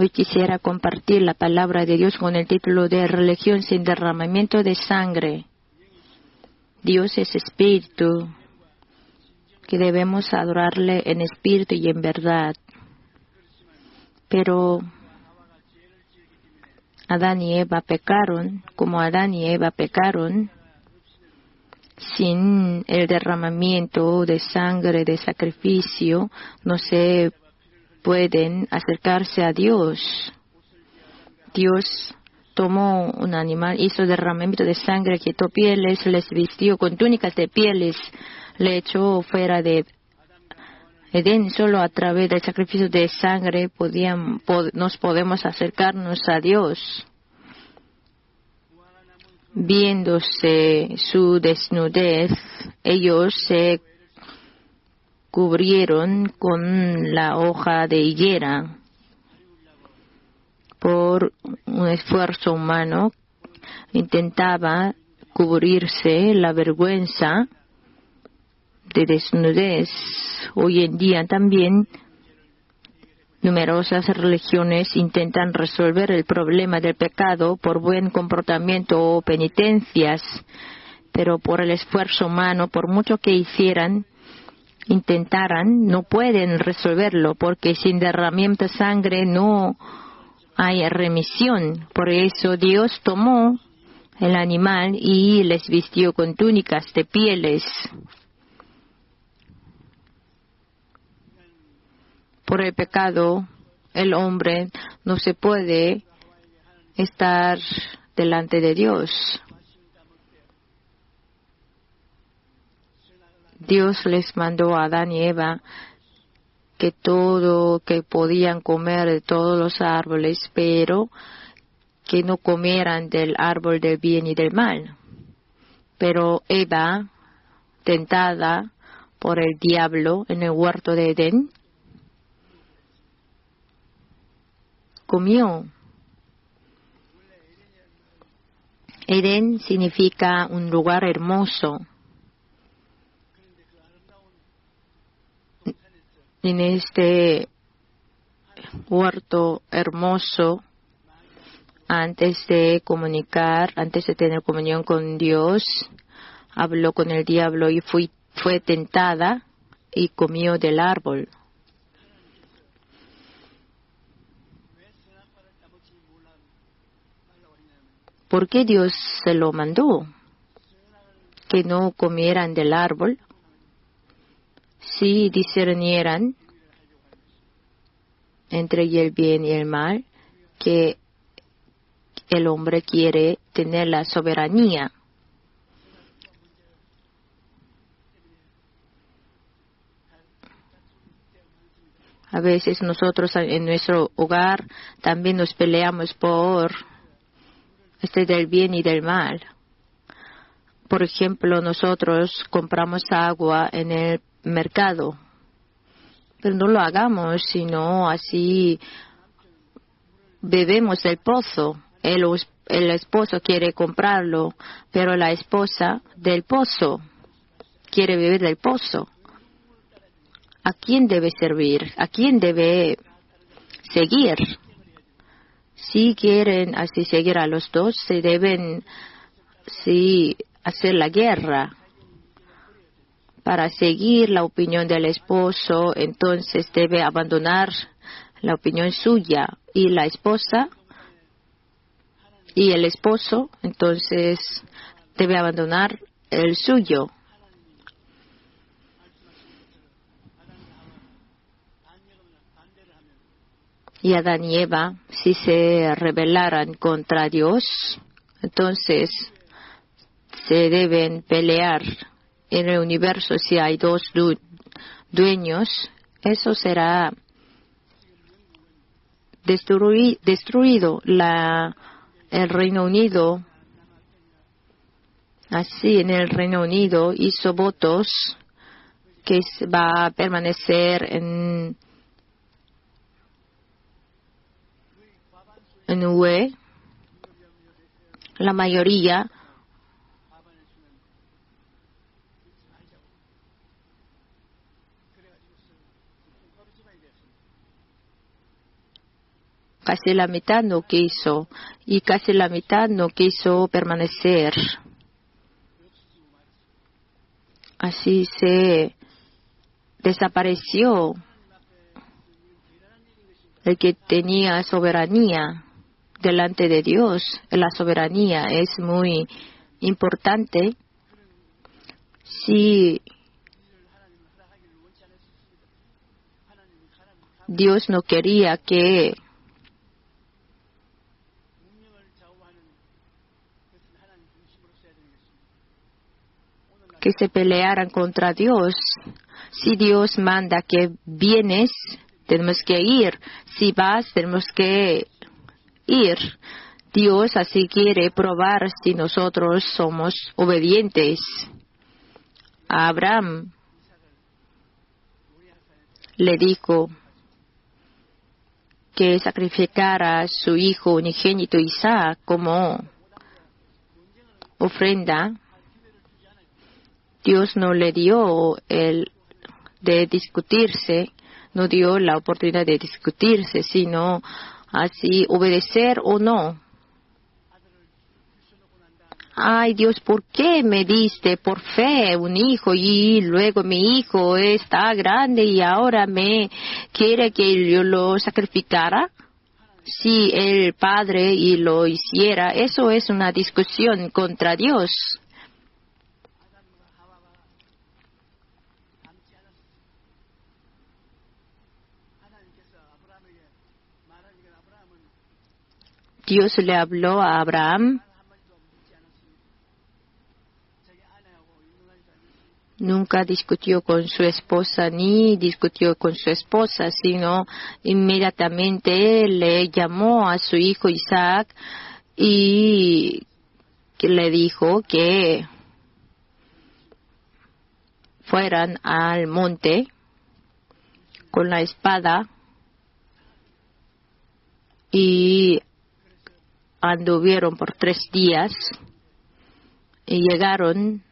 Hoy quisiera compartir la palabra de Dios con el título de Religión sin derramamiento de sangre. Dios es espíritu, que debemos adorarle en espíritu y en verdad. Pero Adán y Eva pecaron, como Adán y Eva pecaron, sin el derramamiento de sangre, de sacrificio, no se pueden acercarse a Dios. Dios tomó un animal, hizo derramamiento de sangre, quitó pieles, les vistió con túnicas de pieles, le echó fuera de Edén. Solo a través del sacrificio de sangre nos podemos acercarnos a Dios. Viéndose su desnudez, ellos se cubrieron con la hoja de higuera. Por un esfuerzo humano, intentaba cubrirse la vergüenza de desnudez. Hoy en día también numerosas religiones intentan resolver el problema del pecado por buen comportamiento o penitencias, pero por el esfuerzo humano, por mucho que intentaran, no pueden resolverlo, porque sin derramamiento de sangre no hay remisión. Por eso Dios tomó el animal y les vistió con túnicas de pieles. Por el pecado, el hombre no se puede estar delante de Dios. Dios les mandó a Adán y Eva que podían comer de todos los árboles, pero que no comieran del árbol del bien y del mal. Pero Eva, tentada por el diablo en el huerto de Edén, comió. Edén significa un lugar hermoso. En este huerto hermoso, antes de tener comunión con Dios, habló con el diablo y fue tentada y comió del árbol. ¿Por qué Dios se lo mandó? Que no comieran del árbol. Si discernieran entre el bien y el mal, que el hombre quiere tener la soberanía. A veces nosotros en nuestro hogar también nos peleamos por del bien y del mal. Por ejemplo, nosotros compramos agua en el mercado, pero no lo hagamos, sino así bebemos del pozo. El esposo quiere comprarlo, pero la esposa del pozo quiere beber del pozo. ¿A quién debe servir? ¿A quién debe seguir? Si quieren así seguir a los dos, se deben hacer la guerra. Para seguir la opinión del esposo, entonces debe abandonar la opinión suya, y la esposa y el esposo, entonces debe abandonar el suyo. Y Adán y Eva, si se rebelaran contra Dios, entonces se deben pelear. En el universo, si hay dos dueños, eso será destruido. El Reino Unido, así en el Reino Unido hizo votos que va a permanecer en UE. La mayoría casi la mitad no quiso, y casi la mitad no quiso permanecer. Así se desapareció el que tenía soberanía delante de Dios. La soberanía es muy importante. Si Dios no quería que se pelearan contra Dios. Si Dios manda que vienes, tenemos que ir. Si vas, tenemos que ir. Dios así quiere probar si nosotros somos obedientes. A Abraham le dijo que sacrificara a su hijo unigénito Isaac como ofrenda. Dios no le dio el de discutirse, no dio la oportunidad de discutirse, sino así obedecer o no. Ay, Dios, ¿por qué me diste por fe un hijo y luego mi hijo está grande y ahora me quiere que yo lo sacrificara? Si el padre y lo hiciera, eso es una discusión contra Dios. Dios le habló a Abraham. Nunca discutió con su esposa ni discutió con su esposa, sino inmediatamente le llamó a su hijo Isaac y le dijo que fueran al monte con la espada y anduvieron por 3 días y llegaron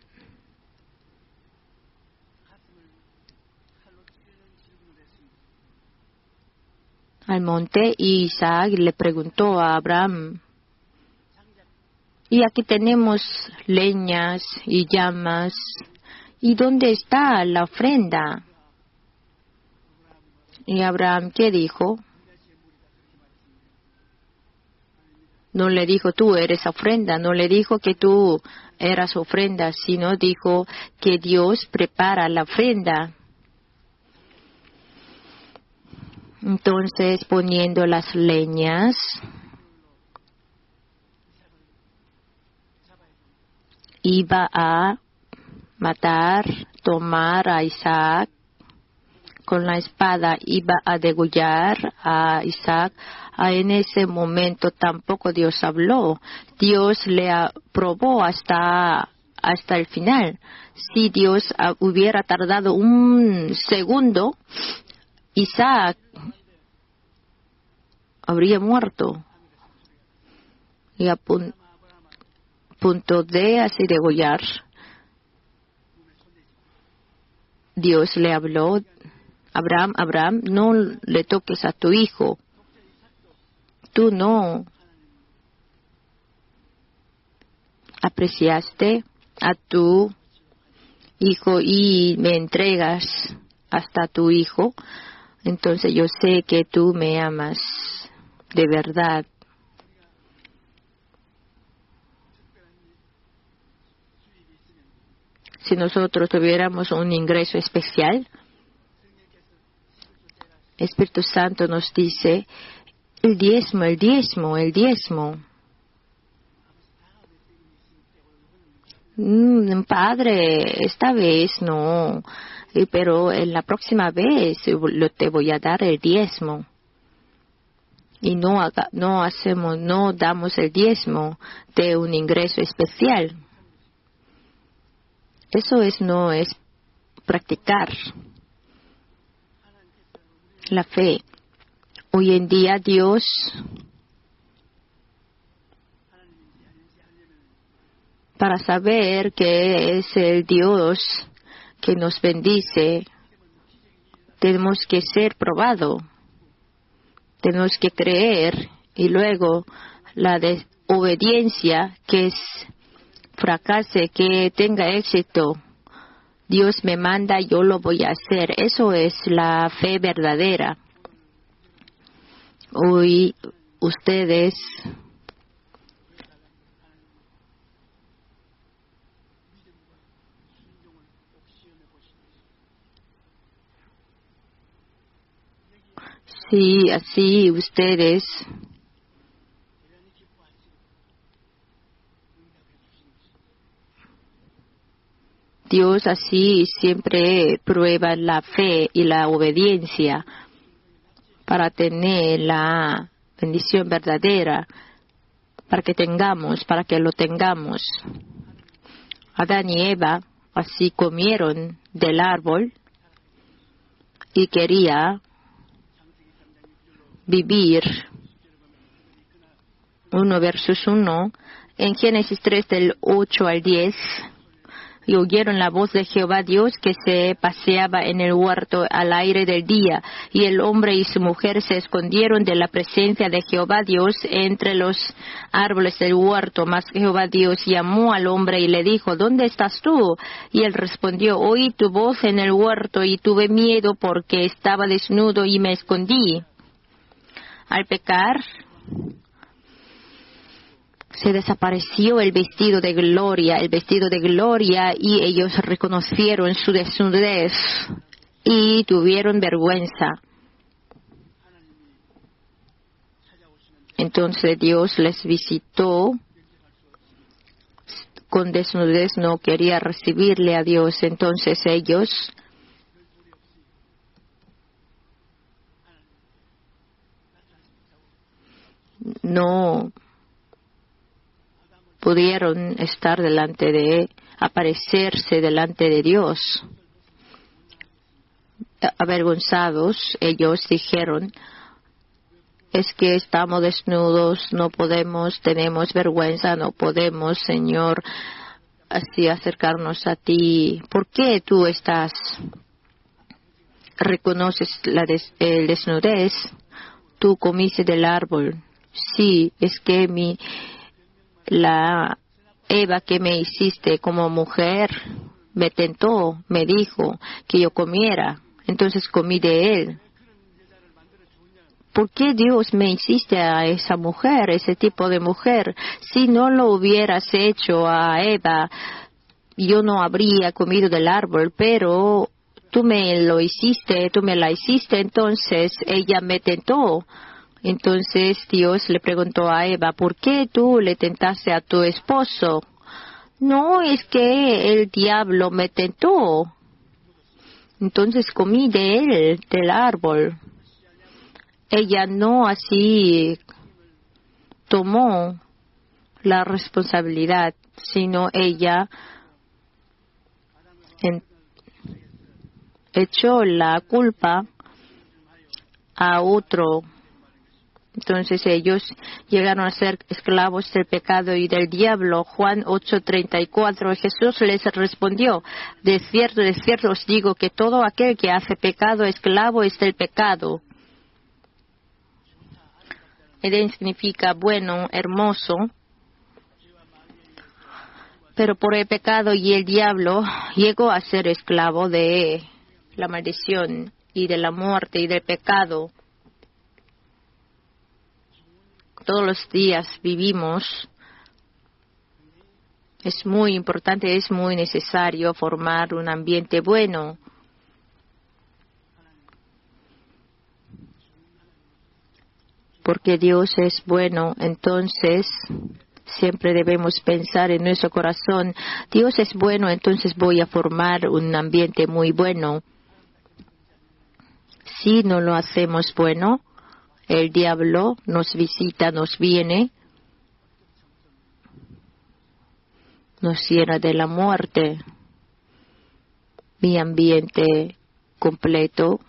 al monte y Isaac le preguntó a Abraham, y aquí tenemos leñas y llamas, ¿y dónde está la ofrenda? Y Abraham, ¿qué dijo? No le dijo, tú eres ofrenda, no le dijo que tú eras ofrenda, sino dijo que Dios prepara la ofrenda. Entonces, poniendo las leñas, iba a matar, tomar a Isaac con la espada, iba a degollar a Isaac. En ese momento tampoco Dios habló. Dios le aprobó hasta el final. Si Dios hubiera tardado un segundo, Isaac habría muerto. Y a punto de así degollar, Dios le habló, Abraham, no le toques a tu hijo. Tú no apreciaste a tu hijo y me entregas hasta tu hijo. Entonces yo sé que tú me amas de verdad. Si nosotros tuviéramos un ingreso especial, Espíritu Santo nos dice, el diezmo. Padre, esta vez no, pero en la próxima vez te voy a dar el diezmo. Y no damos el diezmo de un ingreso especial. Eso no es practicar la fe. Hoy en día Dios para saber que es el Dios que nos bendice, tenemos que ser probados. Tenemos que creer y luego la desobediencia que fracase, que tenga éxito. Dios me manda, yo lo voy a hacer. Eso es la fe verdadera. Hoy ustedes sí, así ustedes Dios así siempre prueba la fe y la obediencia para tener la bendición verdadera, para que lo tengamos. Adán y Eva así comieron del árbol y quería vivir 1 versus 1 en Génesis 3 del 8 al 10. Y oyeron la voz de Jehová Dios que se paseaba en el huerto al aire del día. Y el hombre y su mujer se escondieron de la presencia de Jehová Dios entre los árboles del huerto. Mas Jehová Dios llamó al hombre y le dijo, ¿dónde estás tú? Y él respondió, oí tu voz en el huerto y tuve miedo porque estaba desnudo y me escondí. Al pecar, se desapareció el vestido de gloria, y ellos reconocieron su desnudez y tuvieron vergüenza. Entonces Dios les visitó con desnudez, no quería recibirle a Dios. Entonces ellos no pudieron aparecerse delante de Dios. Avergonzados, ellos dijeron, es que estamos desnudos, no podemos, tenemos vergüenza, no podemos, Señor, así acercarnos a ti. ¿Por qué tú reconoces el desnudez? Tú comiste del árbol. Sí, es que la Eva que me hiciste como mujer me tentó, me dijo que yo comiera, entonces comí de él. ¿Por qué Dios me hiciste a esa mujer, ese tipo de mujer? Si no lo hubieras hecho a Eva, yo no habría comido del árbol, pero tú me la hiciste, entonces ella me tentó. Entonces Dios le preguntó a Eva, ¿por qué tú le tentaste a tu esposo? No, es que el diablo me tentó. Entonces comí de él, del árbol. Ella no así tomó la responsabilidad, sino ella echó la culpa a otro. Entonces ellos llegaron a ser esclavos del pecado y del diablo. Juan 8:34. Jesús les respondió, de cierto os digo que todo aquel que hace pecado, esclavo es del pecado. Edén significa bueno, hermoso. Pero por el pecado y el diablo llegó a ser esclavo de la maldición y de la muerte y del pecado. Todos los días vivimos, es muy importante, es muy necesario formar un ambiente bueno. Porque Dios es bueno, entonces siempre debemos pensar en nuestro corazón, Dios es bueno, entonces voy a formar un ambiente muy bueno. Si no lo hacemos bueno, el diablo nos visita, nos viene, nos llena de la muerte. Mi ambiente completo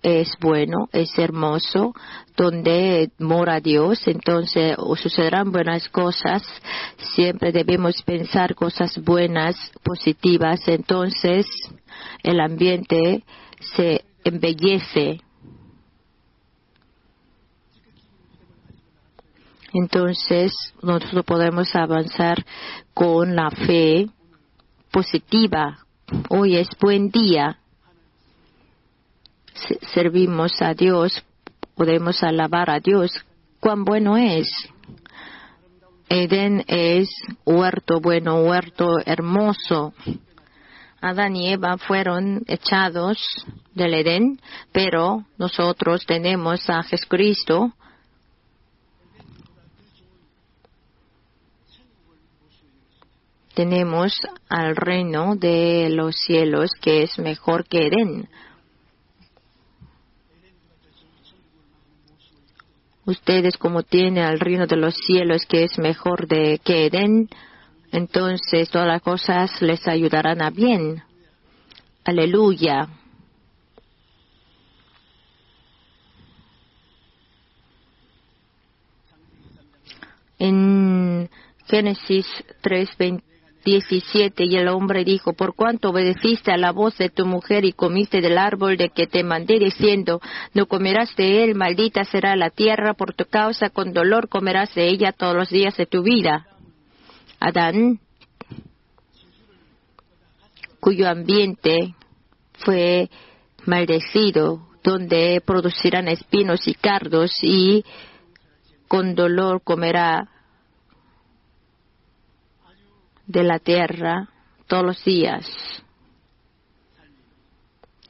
es bueno, es hermoso, donde mora Dios, entonces sucederán buenas cosas. Siempre debemos pensar cosas buenas, positivas, entonces el ambiente se embellece. Entonces nosotros podemos avanzar con la fe positiva. Hoy es buen día. Servimos a Dios, podemos alabar a Dios. Cuán bueno es. Edén es huerto bueno, huerto hermoso. Adán y Eva fueron echados del Edén, pero nosotros tenemos a Jesucristo. Tenemos al reino de los cielos que es mejor que Edén. Ustedes como tienen al reino de los cielos que es mejor que Edén, entonces todas las cosas les ayudarán a bien. Aleluya. En Génesis 3:17, y el hombre dijo: por cuanto obedeciste a la voz de tu mujer y comiste del árbol de que te mandé diciendo, no comerás de él, maldita será la tierra por tu causa, con dolor comerás de ella todos los días de tu vida. Adán, cuyo ambiente fue maldecido, donde producirán espinos y cardos, y con dolor comerá de la tierra todos los días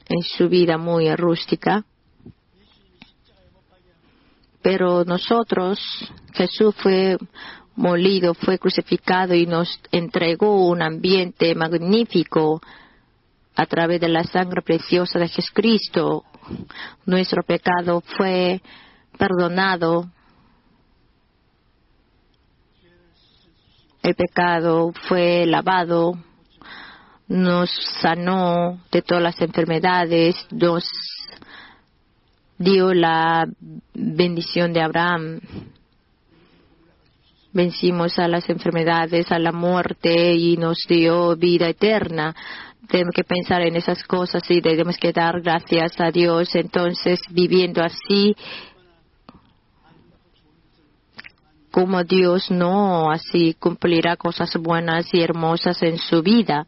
en su vida muy rústica. Pero nosotros, Jesús fue molido, fue crucificado y nos entregó un ambiente magnífico a través de la sangre preciosa de Jesucristo. Nuestro pecado fue perdonado. El pecado fue lavado, nos sanó de todas las enfermedades, nos dio la bendición de Abraham. Vencimos a las enfermedades, a la muerte, y nos dio vida eterna. Tenemos que pensar en esas cosas y debemos que dar gracias a Dios. Entonces, viviendo así, como Dios no así cumplirá cosas buenas y hermosas en su vida.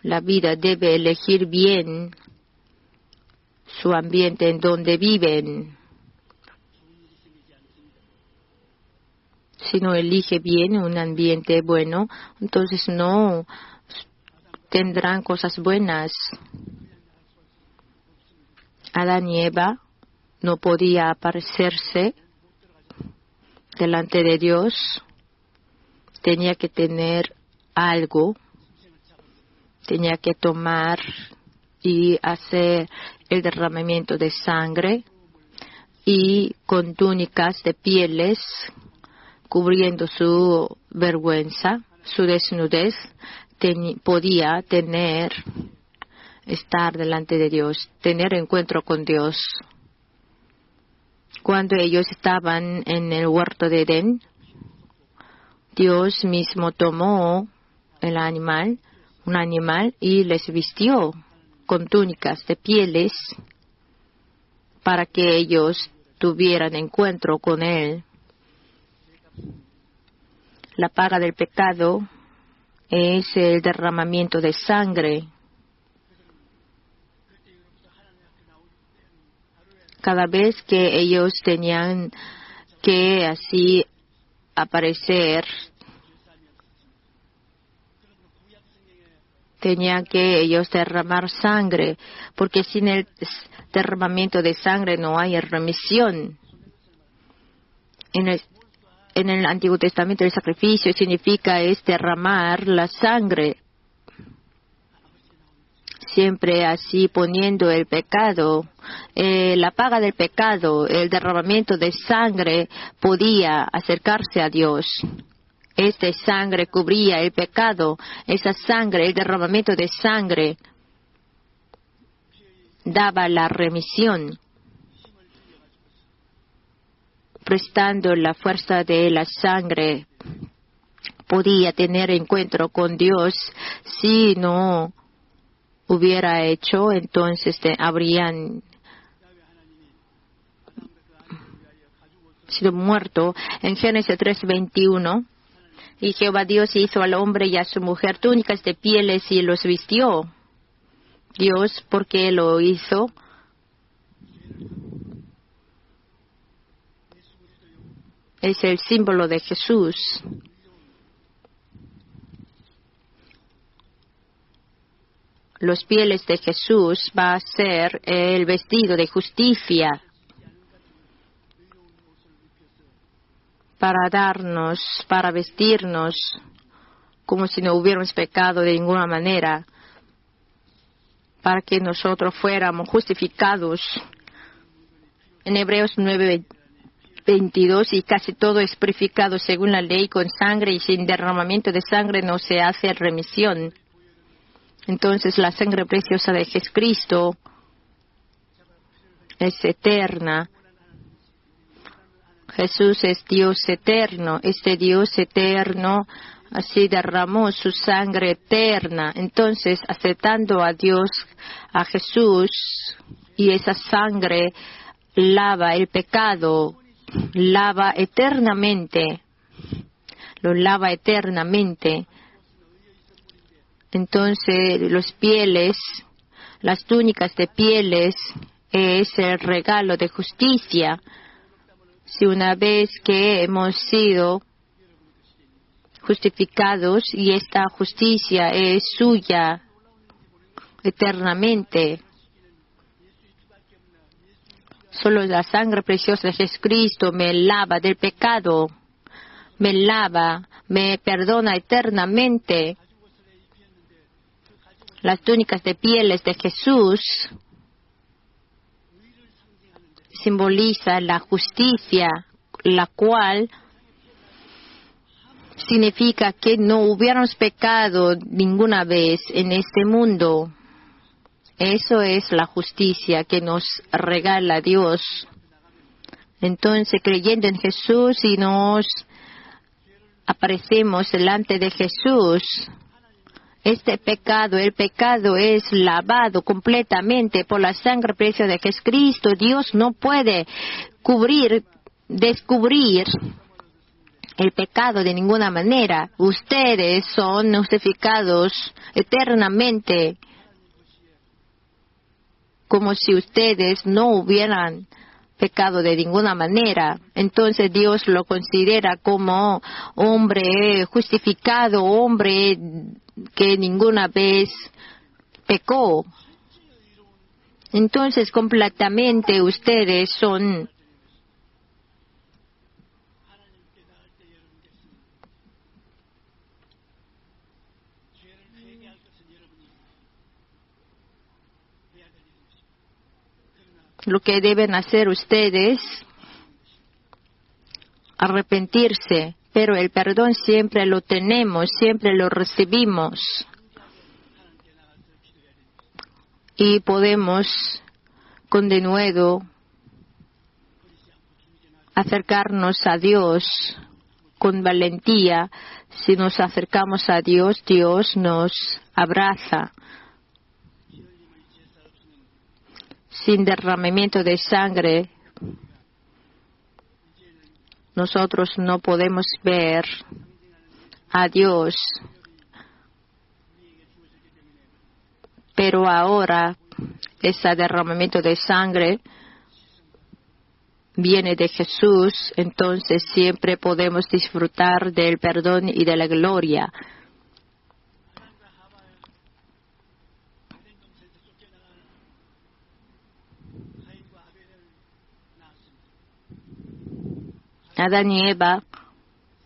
La vida debe elegir bien su ambiente en donde viven. Si no elige bien un ambiente bueno, entonces no tendrán cosas buenas. Adán y Eva no podía aparecerse delante de Dios. Tenía que tener algo. Tenía que tomar y hacer el derramamiento de sangre, y con túnicas de pieles cubriendo su vergüenza, su desnudez, podía estar delante de Dios, tener encuentro con Dios. Cuando ellos estaban en el huerto de Edén, Dios mismo tomó un animal, y les vistió con túnicas de pieles para que ellos tuvieran encuentro con Él. La paga del pecado es el derramamiento de sangre. Cada vez que ellos tenían que así aparecer, tenían que ellos derramar sangre, porque sin el derramamiento de sangre no hay remisión. En el Antiguo Testamento el sacrificio significa es derramar la sangre. Siempre así poniendo el pecado, la paga del pecado, el derramamiento de sangre podía acercarse a Dios. Esta sangre cubría el pecado, esa sangre, el derramamiento de sangre daba la remisión, prestando la fuerza de la sangre. Podía tener encuentro con Dios. Si no hubiera hecho, entonces habrían sido muerto. En Génesis 3:21, y Jehová Dios hizo al hombre y a su mujer túnicas de pieles y los vistió. Dios, ¿por qué lo hizo? Es el símbolo de Jesús. Los pieles de Jesús va a ser el vestido de justicia para darnos, para vestirnos como si no hubiéramos pecado de ninguna manera, para que nosotros fuéramos justificados. En Hebreos 9:22, y casi todo es purificado según la ley con sangre, y sin derramamiento de sangre no se hace remisión. Entonces la sangre preciosa de Jesucristo es eterna. Jesús es Dios eterno. Este Dios eterno así derramó su sangre eterna. Entonces, aceptando a Dios, a Jesús, y esa sangre lava el pecado, lava eternamente, lo lava eternamente. Entonces, los pieles, las túnicas de pieles, es el regalo de justicia. Si una vez que hemos sido justificados y esta justicia es suya eternamente, solo la sangre preciosa de Jesucristo me lava del pecado, me lava, me perdona eternamente. Las túnicas de pieles de Jesús simboliza la justicia, la cual significa que no hubiéramos pecado ninguna vez en este mundo. Eso es la justicia que nos regala Dios. Entonces, creyendo en Jesús y nos aparecemos delante de Jesús, este pecado, el pecado es lavado completamente por la sangre preciosa de Jesucristo. Dios no puede descubrir el pecado de ninguna manera. Ustedes son justificados eternamente, como si ustedes no hubieran pecado de ninguna manera. Entonces Dios lo considera como hombre justificado, hombre que ninguna vez pecó. Entonces completamente ustedes son lo que deben hacer ustedes, arrepentirse, pero el perdón siempre lo tenemos, siempre lo recibimos. Y podemos con denuedo acercarnos a Dios con valentía. Si nos acercamos a Dios, Dios nos abraza. Sin derramamiento de sangre, nosotros no podemos ver a Dios. Pero ahora, ese derramamiento de sangre viene de Jesús, entonces siempre podemos disfrutar del perdón y de la gloria. Adán y Eva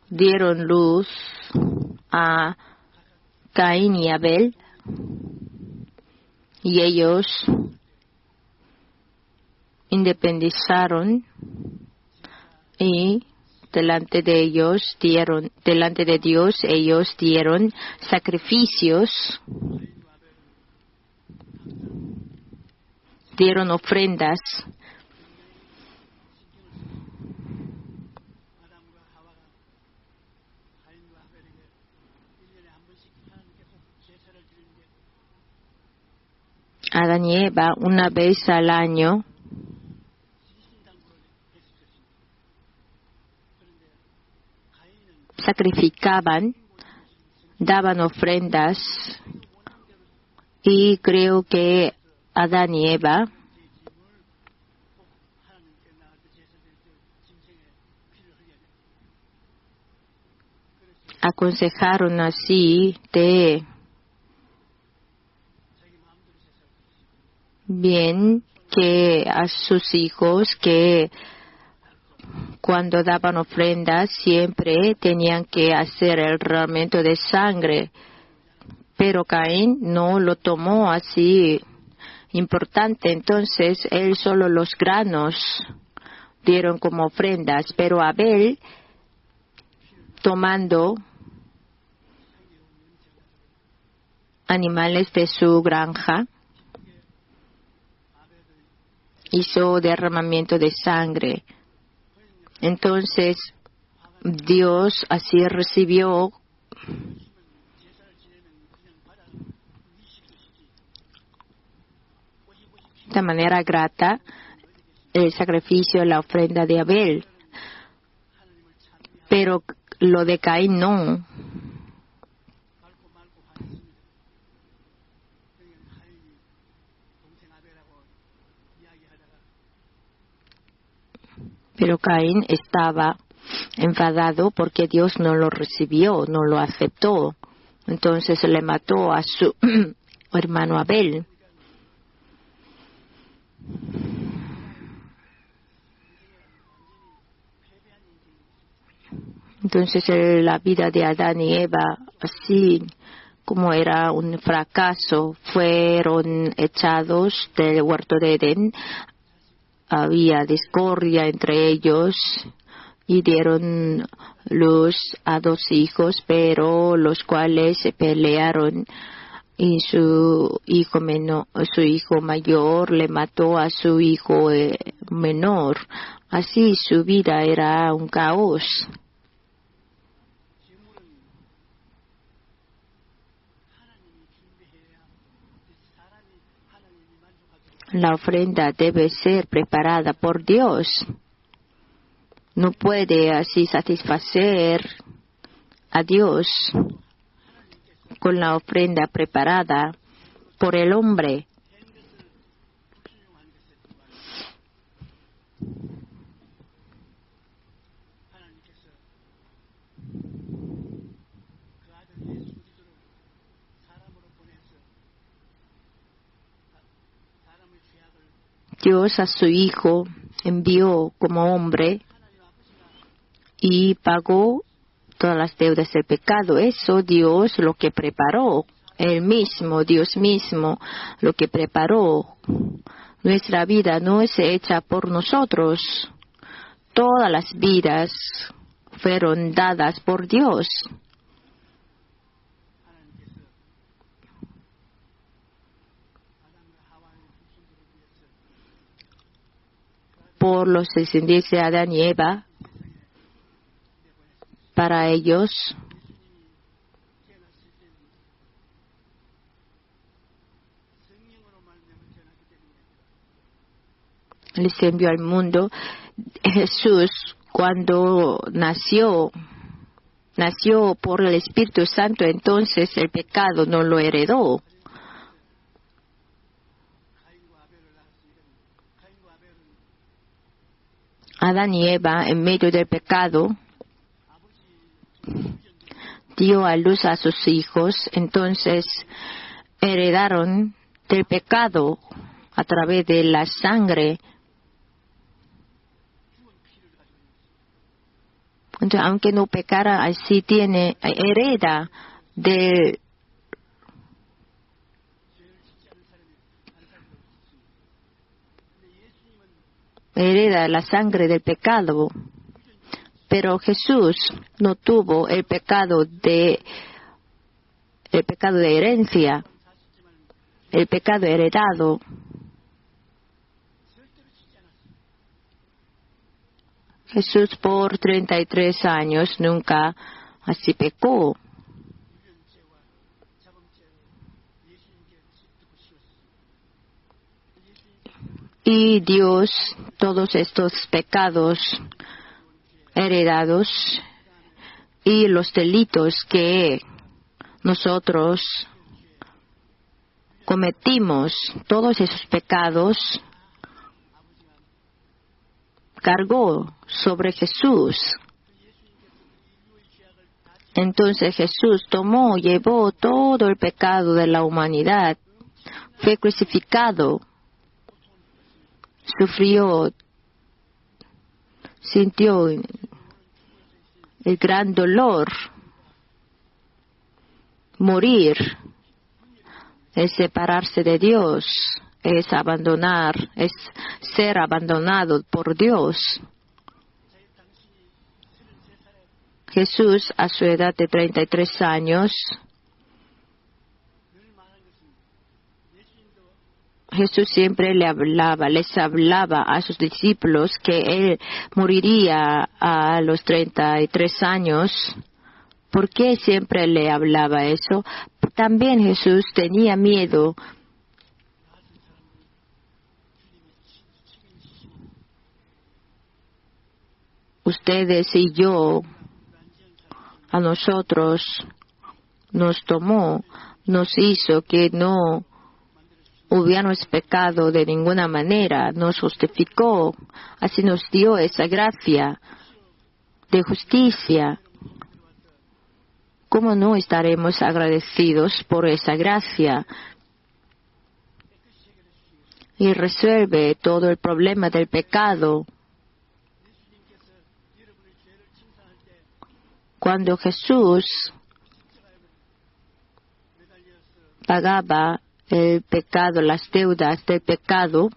dieron luz a Caín y Abel, y ellos independizaron y delante de Dios ellos dieron sacrificios, dieron ofrendas. Adán y Eva una vez al año sacrificaban, daban ofrendas, y creo que Adán y Eva aconsejaron así de bien que a sus hijos que cuando daban ofrendas siempre tenían que hacer el derramamiento de sangre, pero Caín no lo tomó así importante, entonces él solo los granos dieron como ofrendas, pero Abel, tomando animales de su granja, hizo derramamiento de sangre. Entonces Dios así recibió de manera grata el sacrificio, la ofrenda de Abel, pero lo de Caín no. Pero Caín estaba enfadado porque Dios no lo recibió, no lo aceptó. Entonces le mató a su hermano Abel. Entonces la vida de Adán y Eva, así como era un fracaso, fueron echados del huerto de Edén. Había discordia entre ellos y dieron luz a 2 hijos, pero los cuales se pelearon y su hijo mayor le mató a su hijo menor. Así su vida era un caos. La ofrenda debe ser preparada por Dios. No puede así satisfacer a Dios con la ofrenda preparada por el hombre. Dios a su Hijo envió como hombre y pagó todas las deudas del pecado. Eso Dios lo que preparó, Él mismo, Dios mismo, lo que preparó. Nuestra vida no es hecha por nosotros. Todas las vidas fueron dadas por Dios. Por los descendientes de Adán y Eva, para ellos les envió al mundo. Jesús, cuando nació por el Espíritu Santo, entonces el pecado no lo heredó. Adán y Eva, en medio del pecado, dio a luz a sus hijos, entonces heredaron del pecado a través de la sangre. Entonces, aunque no pecara, así hereda la sangre del pecado. Pero Jesús no tuvo el pecado de herencia, el pecado heredado. Jesús por 33 años nunca así pecó. Y Dios, todos estos pecados heredados, y los delitos que nosotros cometimos, todos esos pecados, cargó sobre Jesús. Entonces Jesús llevó todo el pecado de la humanidad, fue crucificado, sufrió, sintió el gran dolor. Morir es separarse de Dios, es ser abandonado por Dios. Jesús, a su edad de 33 años, Jesús siempre les hablaba a sus discípulos que Él moriría a los 33 años. ¿Por qué siempre le hablaba eso? También Jesús tenía miedo. Ustedes y yo, a nosotros, nos hizo que no hubiéramos pecado de ninguna manera, nos justificó, así nos dio esa gracia de justicia. ¿Cómo no estaremos agradecidos por esa gracia? Y resuelve todo el problema del pecado. Cuando Jesús pagaba el pecado, las deudas del pecado,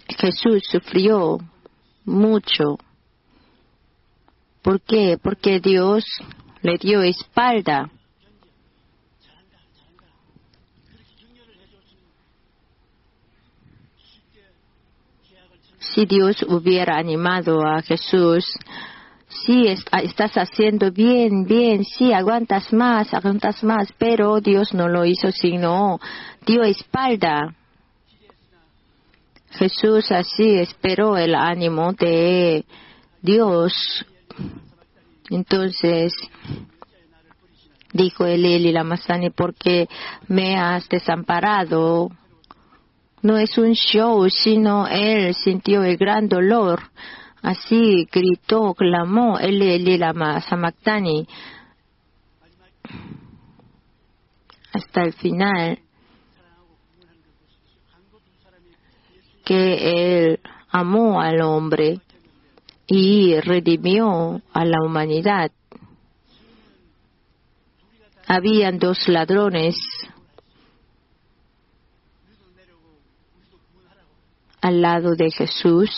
Jesús sufrió mucho. ¿Por qué? Porque Dios le dio espalda. Si Dios hubiera animado a Jesús, sí, estás haciendo bien, sí, aguantas más, pero Dios no lo hizo, sino dio espalda. Jesús así esperó el ánimo de Dios. Entonces dijo Eli lama sani, ¿por qué me has desamparado? No es un show, sino él sintió el gran dolor. Así gritó, clamó Eli lama sabactani hasta el final, que él amó al hombre y redimió a la humanidad. Habían dos ladrones al lado de Jesús.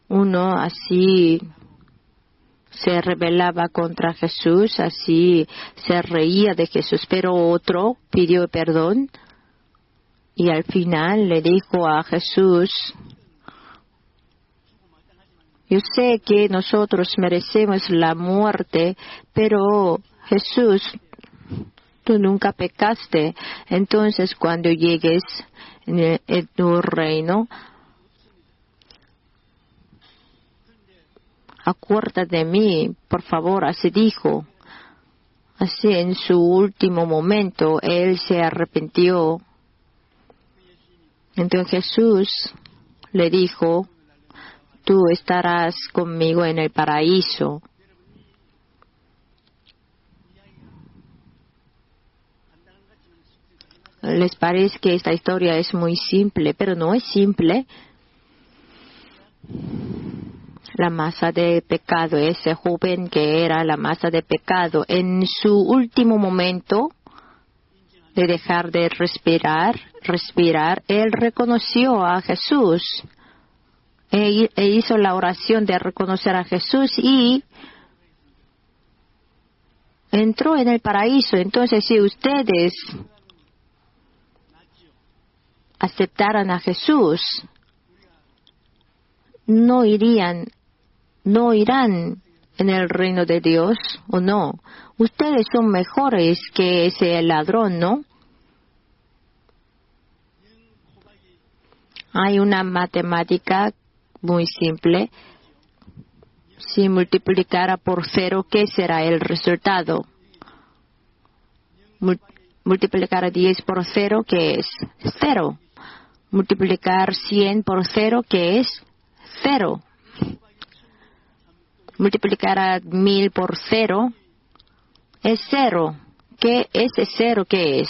Uno así se rebelaba contra Jesús, así se reía de Jesús, pero otro pidió perdón y al final le dijo a Jesús: yo sé que nosotros merecemos la muerte, pero Jesús, tú nunca pecaste. Entonces cuando llegues en tu reino, acuérdate de mí, por favor. Así dijo. Así en su último momento él se arrepintió. Entonces Jesús le dijo: tú estarás conmigo en el paraíso. Les parece que esta historia es muy simple, pero no es simple. La masa de pecado, ese joven que era la masa de pecado, en su último momento de dejar de respirar, él reconoció a Jesús. E hizo la oración de reconocer a Jesús y entró en el paraíso. Entonces, si ustedes aceptaran a Jesús, no irán en el reino de Dios, ¿o no? Ustedes son mejores que ese ladrón, ¿no? Hay una matemática muy simple. Si multiplicara por 0, ¿qué será el resultado? Multiplicar a 10 por 0, ¿qué es? 0. Multiplicar 100 por 0, ¿qué es? 0. Multiplicar a 1000 por 0 es 0. ¿Qué es 0? ¿Qué es?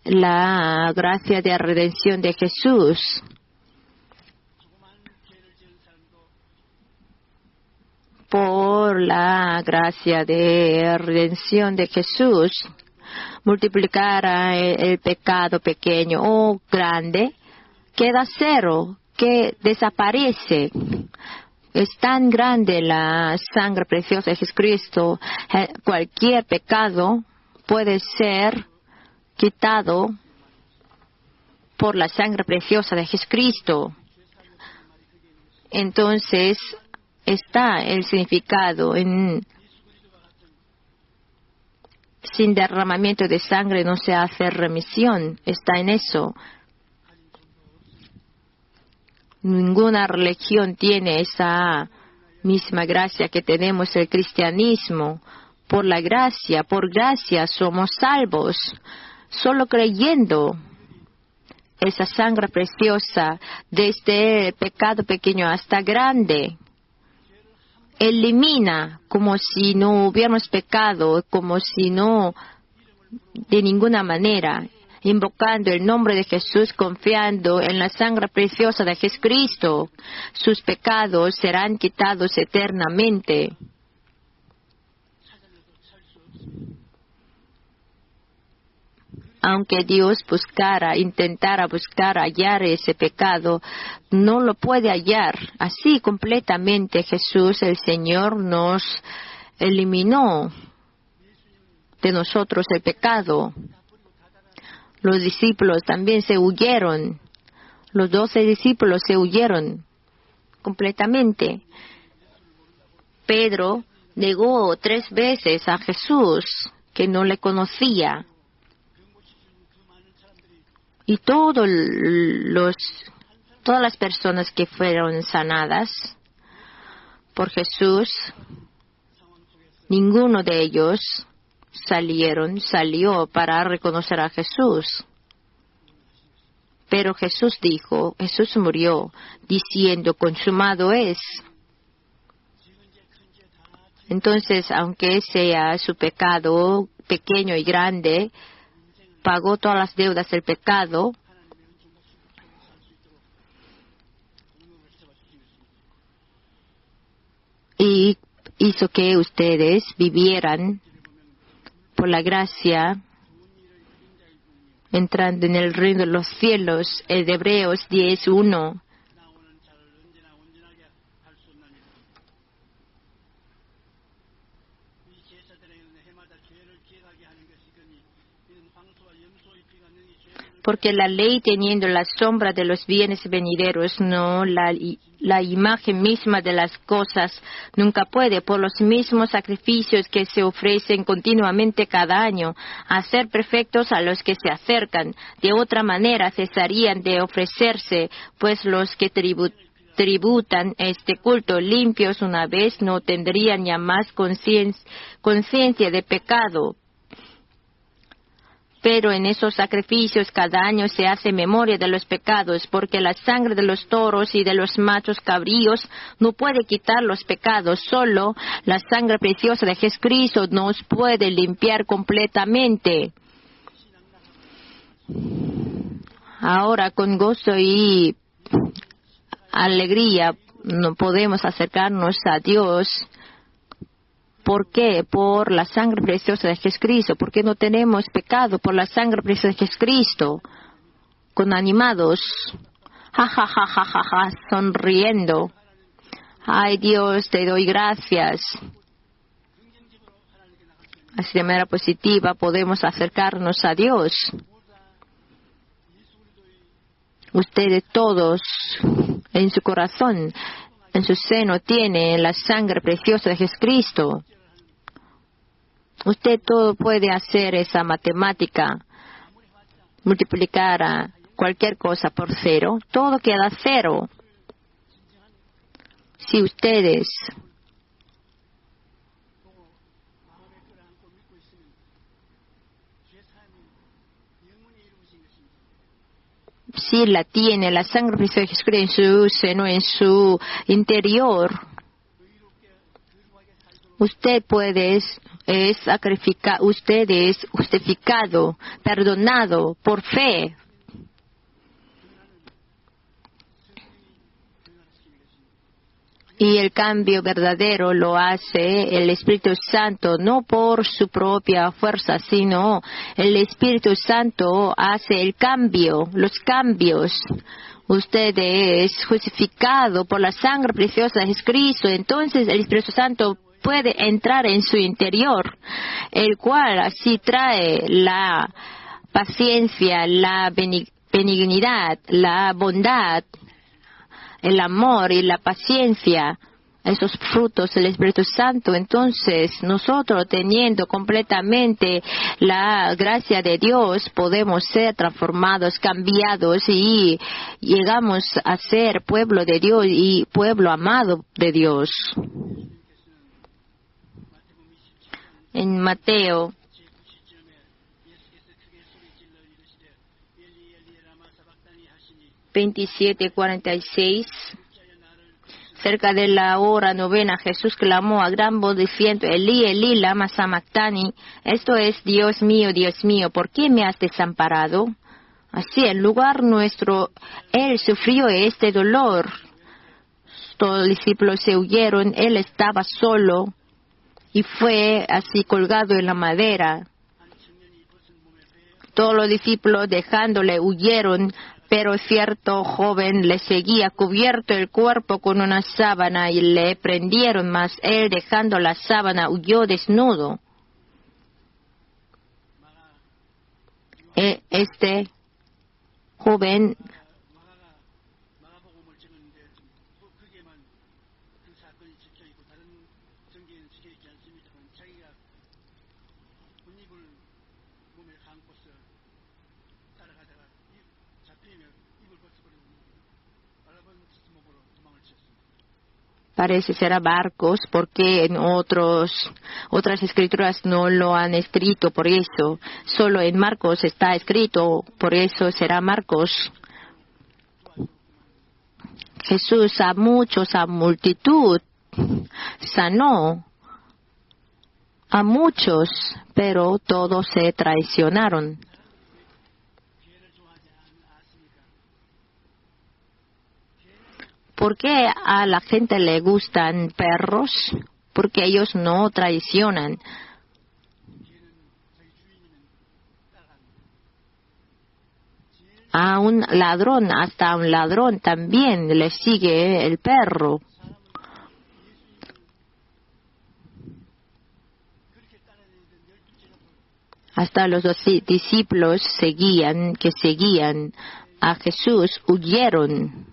La gracia de redención de Jesús. Por la gracia de redención de Jesús, multiplicar el pecado pequeño o grande, queda 0, que desaparece. Es tan grande la sangre preciosa de Jesucristo, cualquier pecado puede ser quitado por la sangre preciosa de Jesucristo. Entonces, está el significado sin derramamiento de sangre no se hace remisión. Está en eso. Ninguna religión tiene esa misma gracia que tenemos el cristianismo. Por gracia somos salvos. Solo creyendo esa sangre preciosa, desde el pecado pequeño hasta grande, elimina como si no hubiéramos pecado, como si no, de ninguna manera, invocando el nombre de Jesús, confiando en la sangre preciosa de Jesucristo, sus pecados serán quitados eternamente. Aunque Dios intentara hallar ese pecado, no lo puede hallar. Así completamente Jesús, el Señor, nos eliminó de nosotros el pecado. Los discípulos también se huyeron. Los 12 discípulos se huyeron completamente. Pedro negó 3 veces a Jesús, que no le conocía. Y todas las personas que fueron sanadas por Jesús, ninguno de ellos salió para reconocer a Jesús. Pero Jesús murió diciendo, consumado es. Entonces, aunque sea su pecado pequeño y grande, pagó todas las deudas del pecado. Y hizo que ustedes vivieran por la gracia, entrando en el reino de los cielos. El de Hebreos 10:1. Porque la ley, teniendo la sombra de los bienes venideros, no la imagen misma de las cosas, nunca puede, por los mismos sacrificios que se ofrecen continuamente cada año, hacer perfectos a los que se acercan. De otra manera cesarían de ofrecerse, pues los que tributan este culto limpios una vez no tendrían ya más conciencia de pecado. Pero en esos sacrificios cada año se hace memoria de los pecados, porque la sangre de los toros y de los machos cabríos no puede quitar los pecados. Solo la sangre preciosa de Jesucristo nos puede limpiar completamente. Ahora, con gozo y alegría, no podemos acercarnos a Dios. ¿Por qué? Por la sangre preciosa de Jesucristo. ¿Por qué no tenemos pecado? Por la sangre preciosa de Jesucristo. Con animados. Sonriendo. Ay, Dios, te doy gracias. Así de manera positiva podemos acercarnos a Dios. Ustedes todos en su corazón, en su seno, tienen la sangre preciosa de Jesucristo. Usted todo puede hacer esa matemática. multiplicara cualquier cosa por cero, todo queda cero. Si ustedes si la tiene, la sangre preciosa de Jesucristo en su seno, en su interior, usted es justificado, perdonado por fe. Y el cambio verdadero lo hace el Espíritu Santo, no por su propia fuerza, sino el Espíritu Santo hace el cambio, los cambios. Usted es justificado por la sangre preciosa de Jesucristo, entonces el Espíritu Santo puede entrar en su interior, el cual así trae la paciencia, la benignidad, la bondad, el amor y la paciencia, esos frutos del Espíritu Santo. Entonces, nosotros teniendo completamente la gracia de Dios, podemos ser transformados, cambiados y llegamos a ser pueblo de Dios y pueblo amado de Dios. En Mateo 27:46, cerca de la hora novena, Jesús clamó a gran voz diciendo: Elí, Elí, lama sabactani. Esto es: Dios mío, ¿por qué me has desamparado? Así, en lugar nuestro, Él sufrió este dolor. Todos los discípulos se huyeron, Él estaba solo y fue así colgado en la madera. Todos los discípulos dejándole huyeron, pero cierto joven le seguía cubierto el cuerpo con una sábana y le prendieron, mas él dejando la sábana huyó desnudo. Este joven parece ser a Marcos, porque en otras escrituras no lo han escrito, por eso solo en Marcos está escrito, por eso será Marcos. Jesús a multitud sanó, a muchos, pero todos se traicionaron. ¿Por qué a la gente le gustan perros? Porque ellos no traicionan. A un ladrón, hasta a un ladrón también le sigue el perro. Hasta los 12 discípulos que seguían a Jesús huyeron.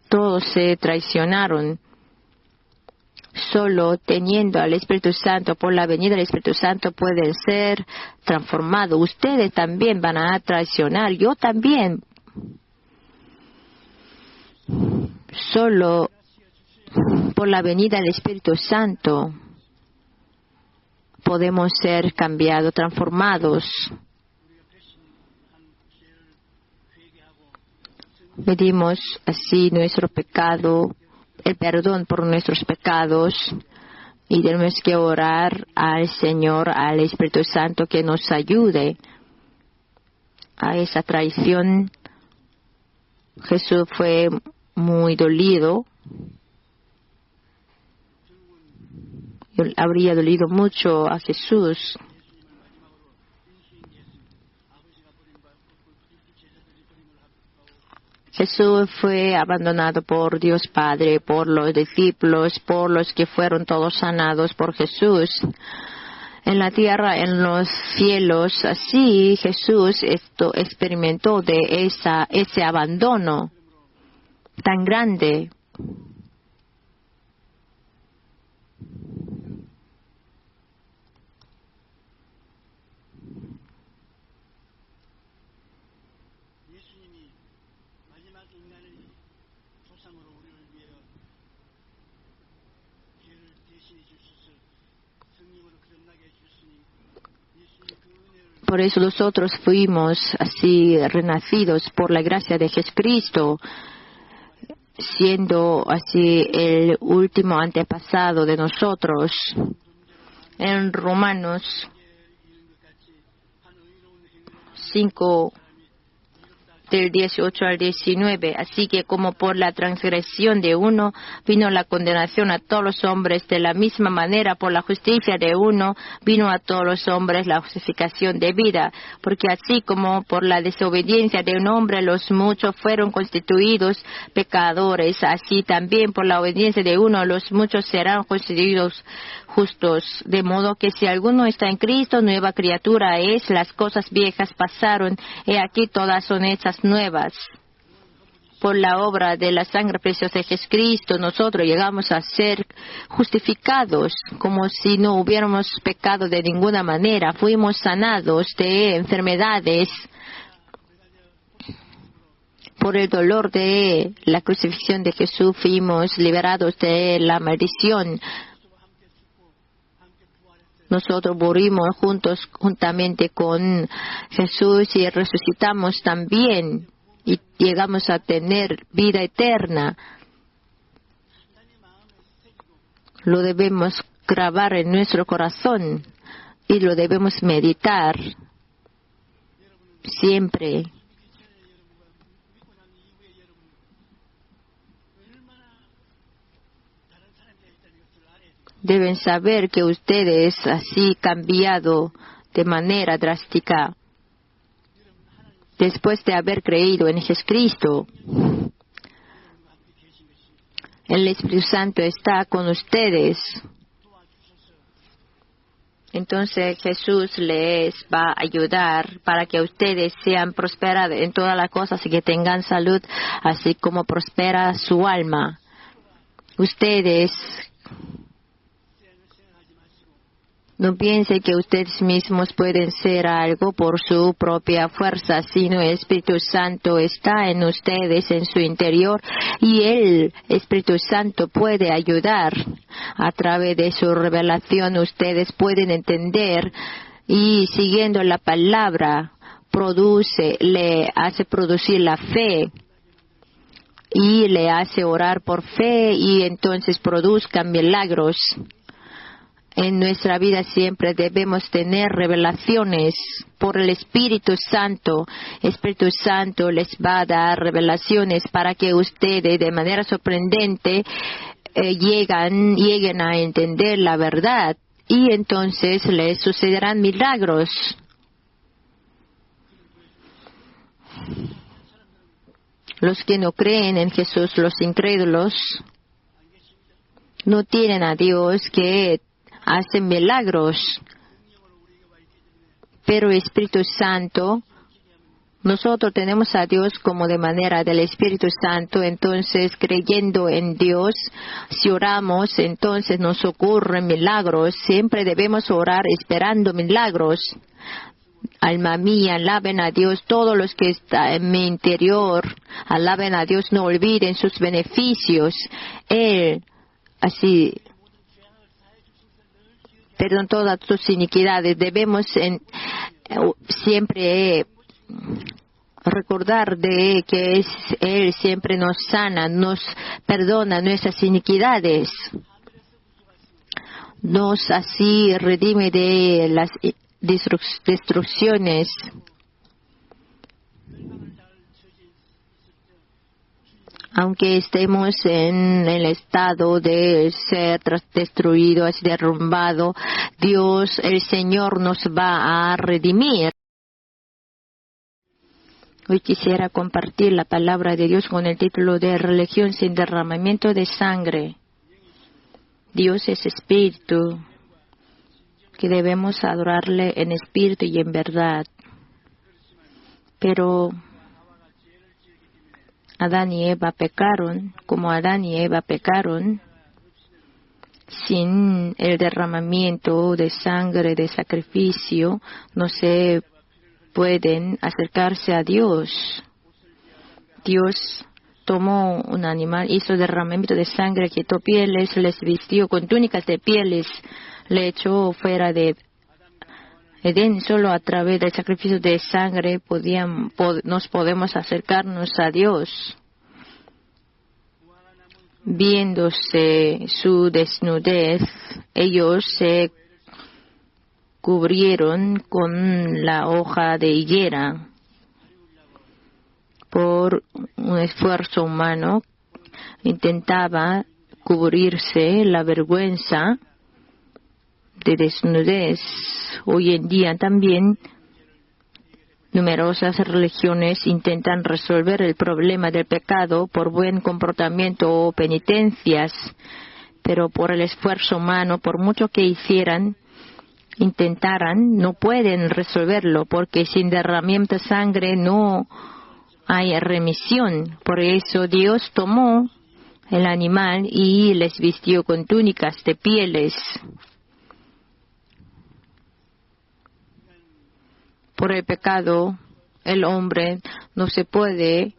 Todos se traicionaron. Solo teniendo al Espíritu Santo, por la venida del Espíritu Santo, pueden ser transformados. Ustedes también van a traicionar, yo también. Solo por la venida del Espíritu Santo podemos ser cambiados, transformados. Pedimos así nuestro pecado, el perdón por nuestros pecados, y tenemos que orar al Señor, al Espíritu Santo, que nos ayude a esa traición. Jesús fue muy dolido. Habría dolido mucho a Jesús. Jesús fue abandonado por Dios Padre, por los discípulos, por los que fueron todos sanados por Jesús. En la tierra, en los cielos, así Jesús experimentó de ese abandono tan grande. Por eso nosotros fuimos así renacidos por la gracia de Jesucristo, siendo así el último antepasado de nosotros. En Romanos 5, del 18 al 19. Así que como por la transgresión de uno vino la condenación a todos los hombres, de la misma manera por la justicia de uno vino a todos los hombres la justificación de vida. Porque así como por la desobediencia de un hombre los muchos fueron constituidos pecadores, así también por la obediencia de uno los muchos serán constituidos justos. De modo que si alguno está en Cristo, nueva criatura es, las cosas viejas pasaron, y aquí todas son hechas nuevas. Por la obra de la sangre preciosa de Jesucristo, nosotros llegamos a ser justificados como si no hubiéramos pecado de ninguna manera. Fuimos sanados de enfermedades. Por el dolor de la crucifixión de Jesús fuimos liberados de la maldición. Nosotros morimos juntamente con Jesús y resucitamos también y llegamos a tener vida eterna. Lo debemos grabar en nuestro corazón y lo debemos meditar siempre. Deben saber que ustedes así cambiado de manera drástica después de haber creído en Jesucristo. El Espíritu Santo está con ustedes. Entonces Jesús les va a ayudar para que ustedes sean prosperados en todas las cosas y que tengan salud, así como prospera su alma. Ustedes no piensen que ustedes mismos pueden ser algo por su propia fuerza, sino el Espíritu Santo está en ustedes, en su interior, y el Espíritu Santo puede ayudar. A través de su revelación ustedes pueden entender y siguiendo la palabra le hace producir la fe y le hace orar por fe y entonces produzcan milagros. En nuestra vida siempre debemos tener revelaciones por el Espíritu Santo. El Espíritu Santo les va a dar revelaciones para que ustedes de manera sorprendente lleguen a entender la verdad y entonces les sucederán milagros. Los que no creen en Jesús, los incrédulos, no tienen a Dios que hacen milagros, pero el Espíritu Santo, nosotros tenemos a Dios como de manera del Espíritu Santo, entonces creyendo en Dios, si oramos, entonces nos ocurren milagros. Siempre debemos orar esperando milagros. Alma mía, alaben a Dios, todos los que están en mi interior, alaben a Dios, no olviden sus beneficios. Él, así, perdón todas tus iniquidades. Debemos siempre recordar de que Él siempre nos sana, nos perdona nuestras iniquidades, nos así redime de las destrucciones. Aunque estemos en el estado de ser destruido, así derrumbado, Dios, el Señor, nos va a redimir. Hoy quisiera compartir la palabra de Dios con el título de Religión sin derramamiento de sangre. Dios es espíritu, que debemos adorarle en espíritu y en verdad. Pero Adán y Eva pecaron, como Adán y Eva pecaron, sin el derramamiento de sangre, de sacrificio, no se pueden acercarse a Dios. Dios tomó un animal, hizo derramamiento de sangre, quitó pieles, les vistió con túnicas de pieles, le echó fuera de Edén. Solo a través del sacrificio de sangre nos podemos acercarnos a Dios. Viéndose su desnudez, ellos se cubrieron con la hoja de higuera. Por un esfuerzo humano, intentaba cubrirse la vergüenza de desnudez. Hoy en día también numerosas religiones intentan resolver el problema del pecado por buen comportamiento o penitencias, pero por el esfuerzo humano, por mucho que intentaran, no pueden resolverlo, porque sin derramamiento de sangre no hay remisión. Por eso Dios tomó el animal y les vistió con túnicas de pieles. Por el pecado, el hombre no se puede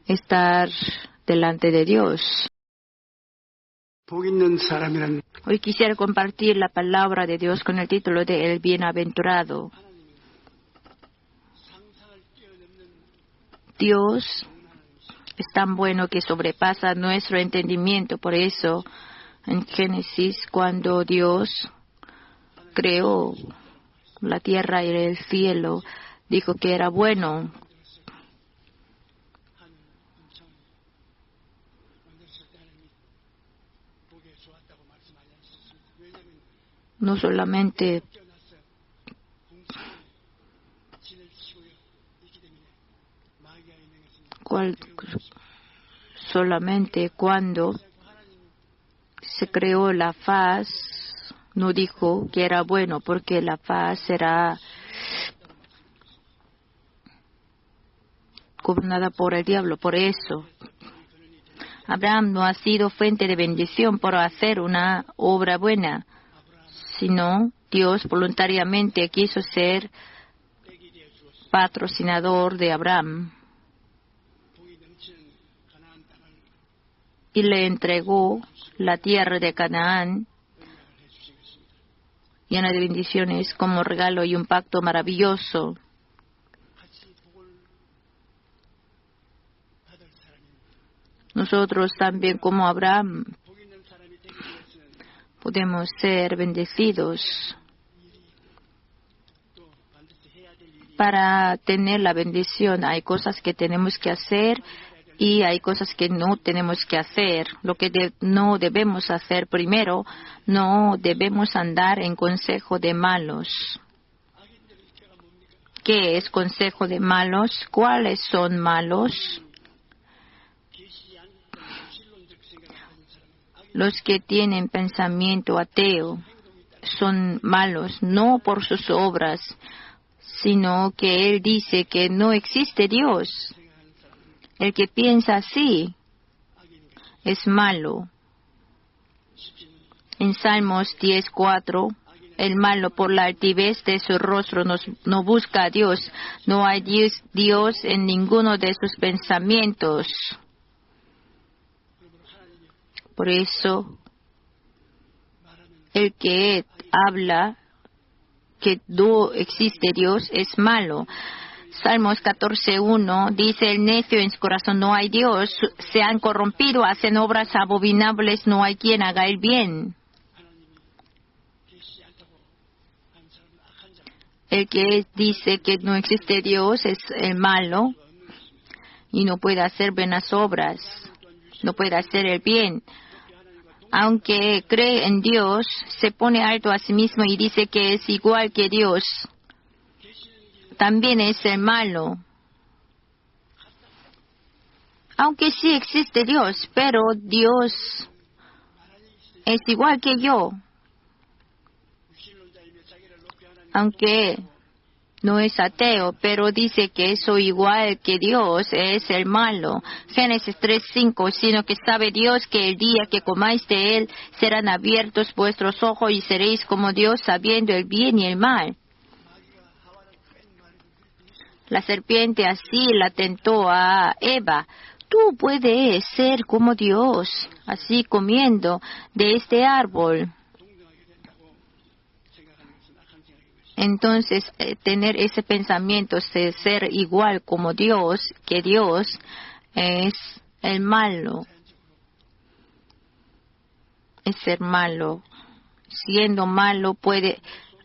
estar delante de Dios. Hoy quisiera compartir la palabra de Dios con el título de El Bienaventurado. Dios es tan bueno que sobrepasa nuestro entendimiento. Por eso, en Génesis, cuando Dios creó la tierra y el cielo, dijo que era bueno. No solamente cuando se creó la faz, no dijo que era bueno, porque la faz será gobernada por el diablo. Por eso, Abraham no ha sido fuente de bendición por hacer una obra buena, sino Dios voluntariamente quiso ser patrocinador de Abraham y le entregó la tierra de Canaán llena de bendiciones como regalo y un pacto maravilloso. Nosotros también, como Abraham, podemos ser bendecidos. Para tener la bendición hay cosas que tenemos que hacer y hay cosas que no tenemos que hacer. Lo que no debemos hacer primero, no debemos andar en consejo de malos. ¿Qué es consejo de malos? ¿Cuáles son malos? Los que tienen pensamiento ateo son malos, no por sus obras, sino que él dice que no existe Dios. El que piensa así es malo. En Salmos 10:4, el malo por la altivez de su rostro no busca a Dios. No hay Dios en ninguno de sus pensamientos. Por eso, el que habla que no existe Dios es malo. Salmos 14:1 dice: el necio en su corazón no hay Dios, se han corrompido, hacen obras abominables, no hay quien haga el bien. El que dice que no existe Dios es el malo y no puede hacer buenas obras, no puede hacer el bien. Aunque cree en Dios, se pone alto a sí mismo y dice que es igual que Dios. También es el malo. Aunque sí existe Dios, pero Dios es igual que yo. Aunque no es ateo, pero dice que soy igual que Dios, es el malo. Génesis 3:5, sino que sabe Dios que el día que comáis de él serán abiertos vuestros ojos y seréis como Dios, sabiendo el bien y el mal. La serpiente así la tentó a Eva. Tú puedes ser como Dios, así comiendo de este árbol. Entonces, tener ese pensamiento de ser igual como Dios, que Dios es el malo. Es ser malo. Siendo malo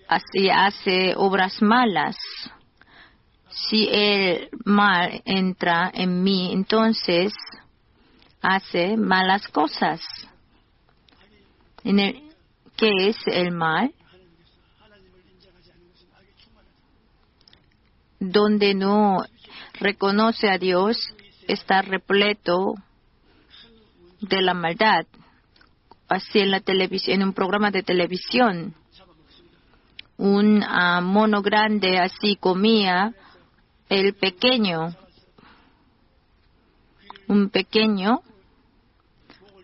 hace obras malas. Si el mal entra en mí, entonces hace malas cosas. ¿Qué es el mal? Donde no reconoce a Dios, está repleto de la maldad. Así en la televisión, en un programa de televisión, un mono grande así comía el pequeño. Un pequeño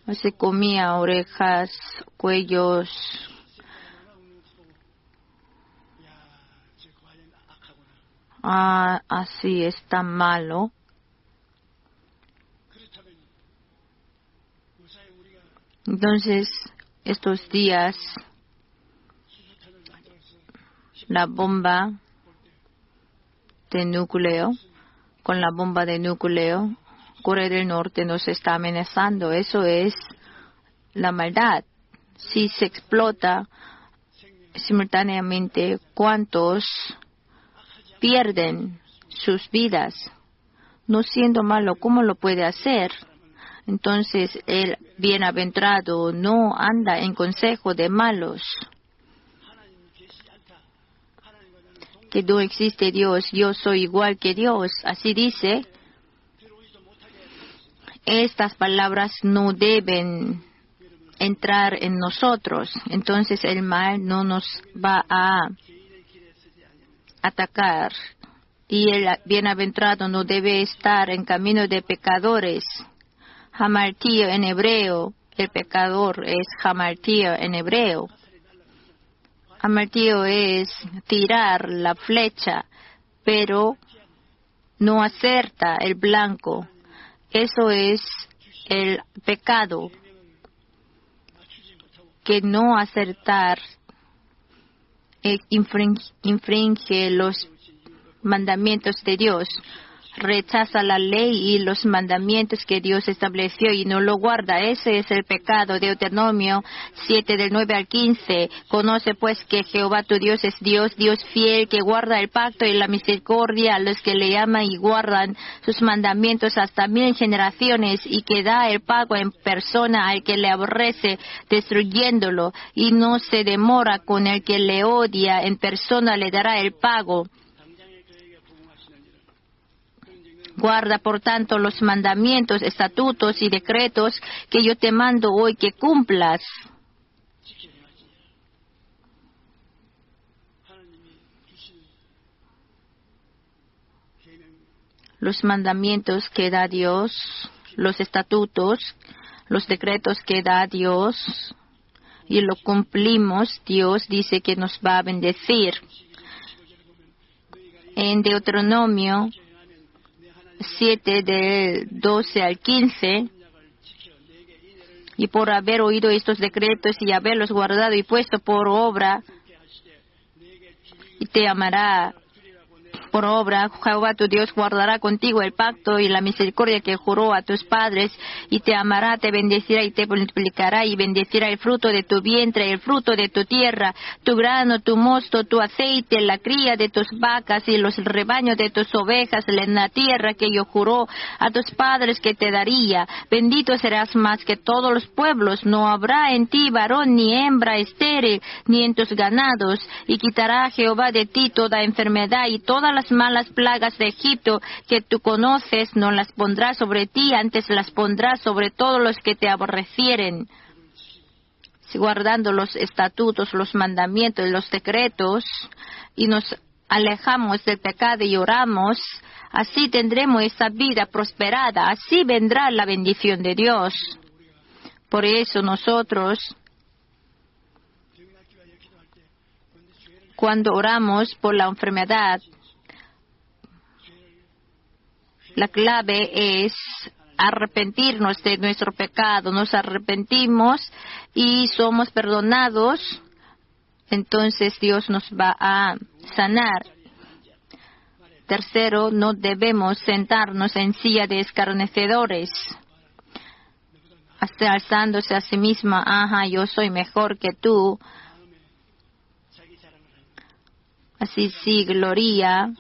así comía orejas, cuellos. Así es tan malo. Entonces, estos días, la bomba de núcleo, con la bomba de núcleo, Corea del Norte nos está amenazando. Eso es la maldad. Si se explota simultáneamente, ¿cuántos pierden sus vidas? No siendo malo, ¿cómo lo puede hacer? Entonces, el bienaventurado no anda en consejo de malos. Que no existe Dios, yo soy igual que Dios. Así dice. Estas palabras no deben entrar en nosotros. Entonces, el mal no nos va a atacar. Y el bienaventurado no debe estar en camino de pecadores. Hamartío en hebreo, el pecador es hamartío en hebreo. Hamartío es tirar la flecha, pero no acerta el blanco. Eso es el pecado, que no acertar infringe los mandamientos de Dios. Rechaza la ley y los mandamientos que Dios estableció y no lo guarda. Ese es el pecado. Deuteronomio 7, del 9 al 15. Conoce pues que Jehová tu Dios es Dios, Dios fiel, que guarda el pacto y la misericordia a los que le aman y guardan sus mandamientos hasta 1000 generaciones, y que da el pago en persona al que le aborrece, destruyéndolo, y no se demora con el que le odia, en persona le dará el pago. Guarda, por tanto, los mandamientos, estatutos y decretos que yo te mando hoy, que cumplas. Los mandamientos que da Dios, los estatutos, los decretos que da Dios, y lo cumplimos, Dios dice que nos va a bendecir. En Deuteronomio 7, del 12 al 15, y por haber oído estos decretos y haberlos guardado y puesto por obra, y te amará por obra, Jehová tu Dios guardará contigo el pacto y la misericordia que juró a tus padres, y te amará, te bendecirá y te multiplicará, y bendecirá el fruto de tu vientre, el fruto de tu tierra, tu grano, tu mosto, tu aceite, la cría de tus vacas y los rebaños de tus ovejas, en la tierra que yo juró a tus padres que te daría. Bendito serás más que todos los pueblos, no habrá en ti varón ni hembra estéril, ni en tus ganados, y quitará Jehová de ti toda enfermedad, y todas las malas plagas de Egipto que tú conoces no las pondrá sobre ti, antes las pondrá sobre todos los que te aborrecieren. Si guardando los estatutos, los mandamientos y los decretos, y nos alejamos del pecado y oramos, así tendremos esa vida prosperada, así vendrá la bendición de Dios. Por eso nosotros, cuando oramos por la enfermedad, La clave es arrepentirnos de nuestro pecado. Nos arrepentimos y somos perdonados. Entonces Dios nos va a sanar. Tercero, no debemos sentarnos en silla de escarnecedores, hasta alzándose a sí misma. Ajá, yo soy mejor que tú. Así sí, gloria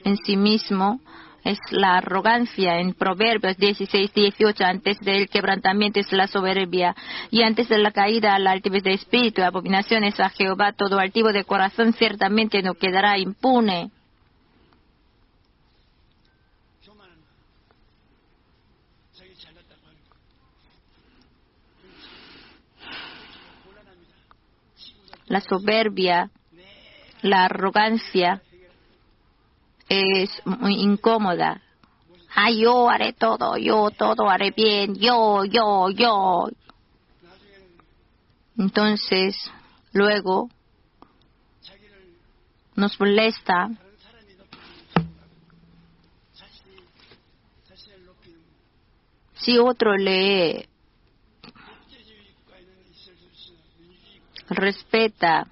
en sí mismo. Es la arrogancia. En Proverbios 16:18, antes del quebrantamiento es la soberbia, y antes de la caída la altivez de espíritu. Abominaciones a Jehová. Todo altivo de corazón ciertamente no quedará impune. La soberbia, la arrogancia es muy incómoda. Yo haré todo, yo todo haré bien, yo. Entonces, luego nos molesta si otro le respeta.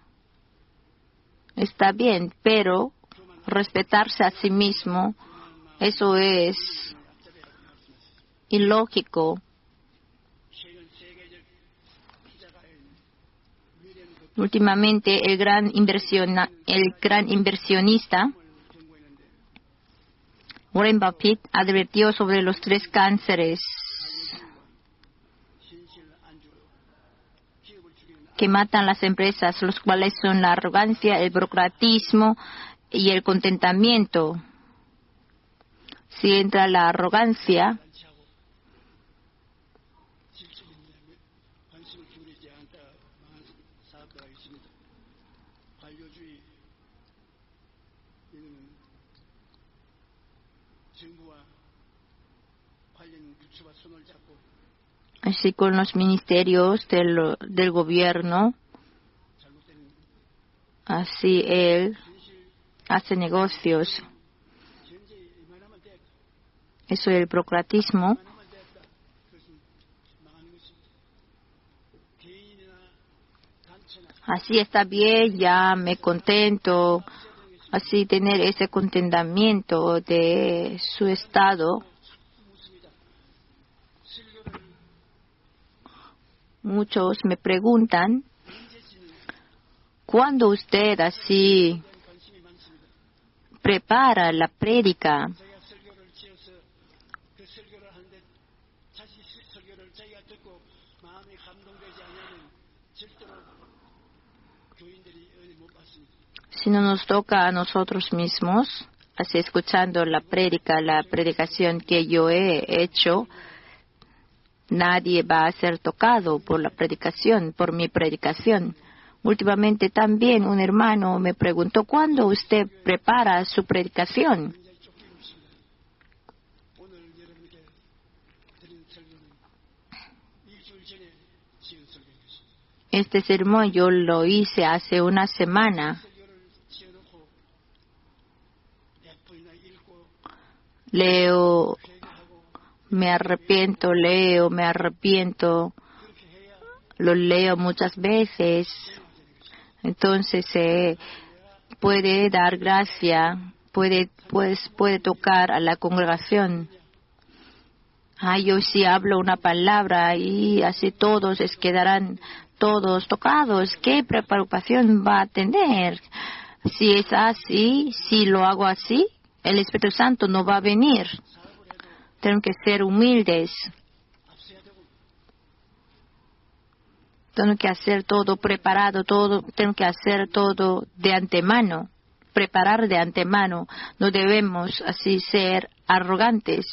Está bien, pero respetarse a sí mismo, eso es ilógico. Últimamente, el gran inversionista Warren Buffett advirtió sobre los 3 cánceres que matan las empresas, los cuales son la arrogancia, el burocratismo y el contentamiento. Si entra la arrogancia, así con los ministerios del gobierno, así él hace negocios. Eso es el burocratismo. Así está bien, ya me contento. Así tener ese contentamiento de su estado. Muchos me preguntan, ¿cuándo usted así prepara la prédica? Si no nos toca a nosotros mismos, así escuchando la predicación que yo he hecho, nadie va a ser tocado por la predicación, por mi predicación. Últimamente también un hermano me preguntó, ¿cuándo usted prepara su predicación? Este sermón yo lo hice hace una semana. Leo, me arrepiento, lo leo muchas veces. Entonces puede dar gracia, puede tocar a la congregación. Yo sí hablo una palabra y así todos quedarán todos tocados. ¿Qué preocupación va a tener? Si es así, si lo hago así, el Espíritu Santo no va a venir. Tenemos que ser humildes. Tenemos que hacer todo preparado, tenemos que hacer todo de antemano, preparar de antemano. No debemos así ser arrogantes.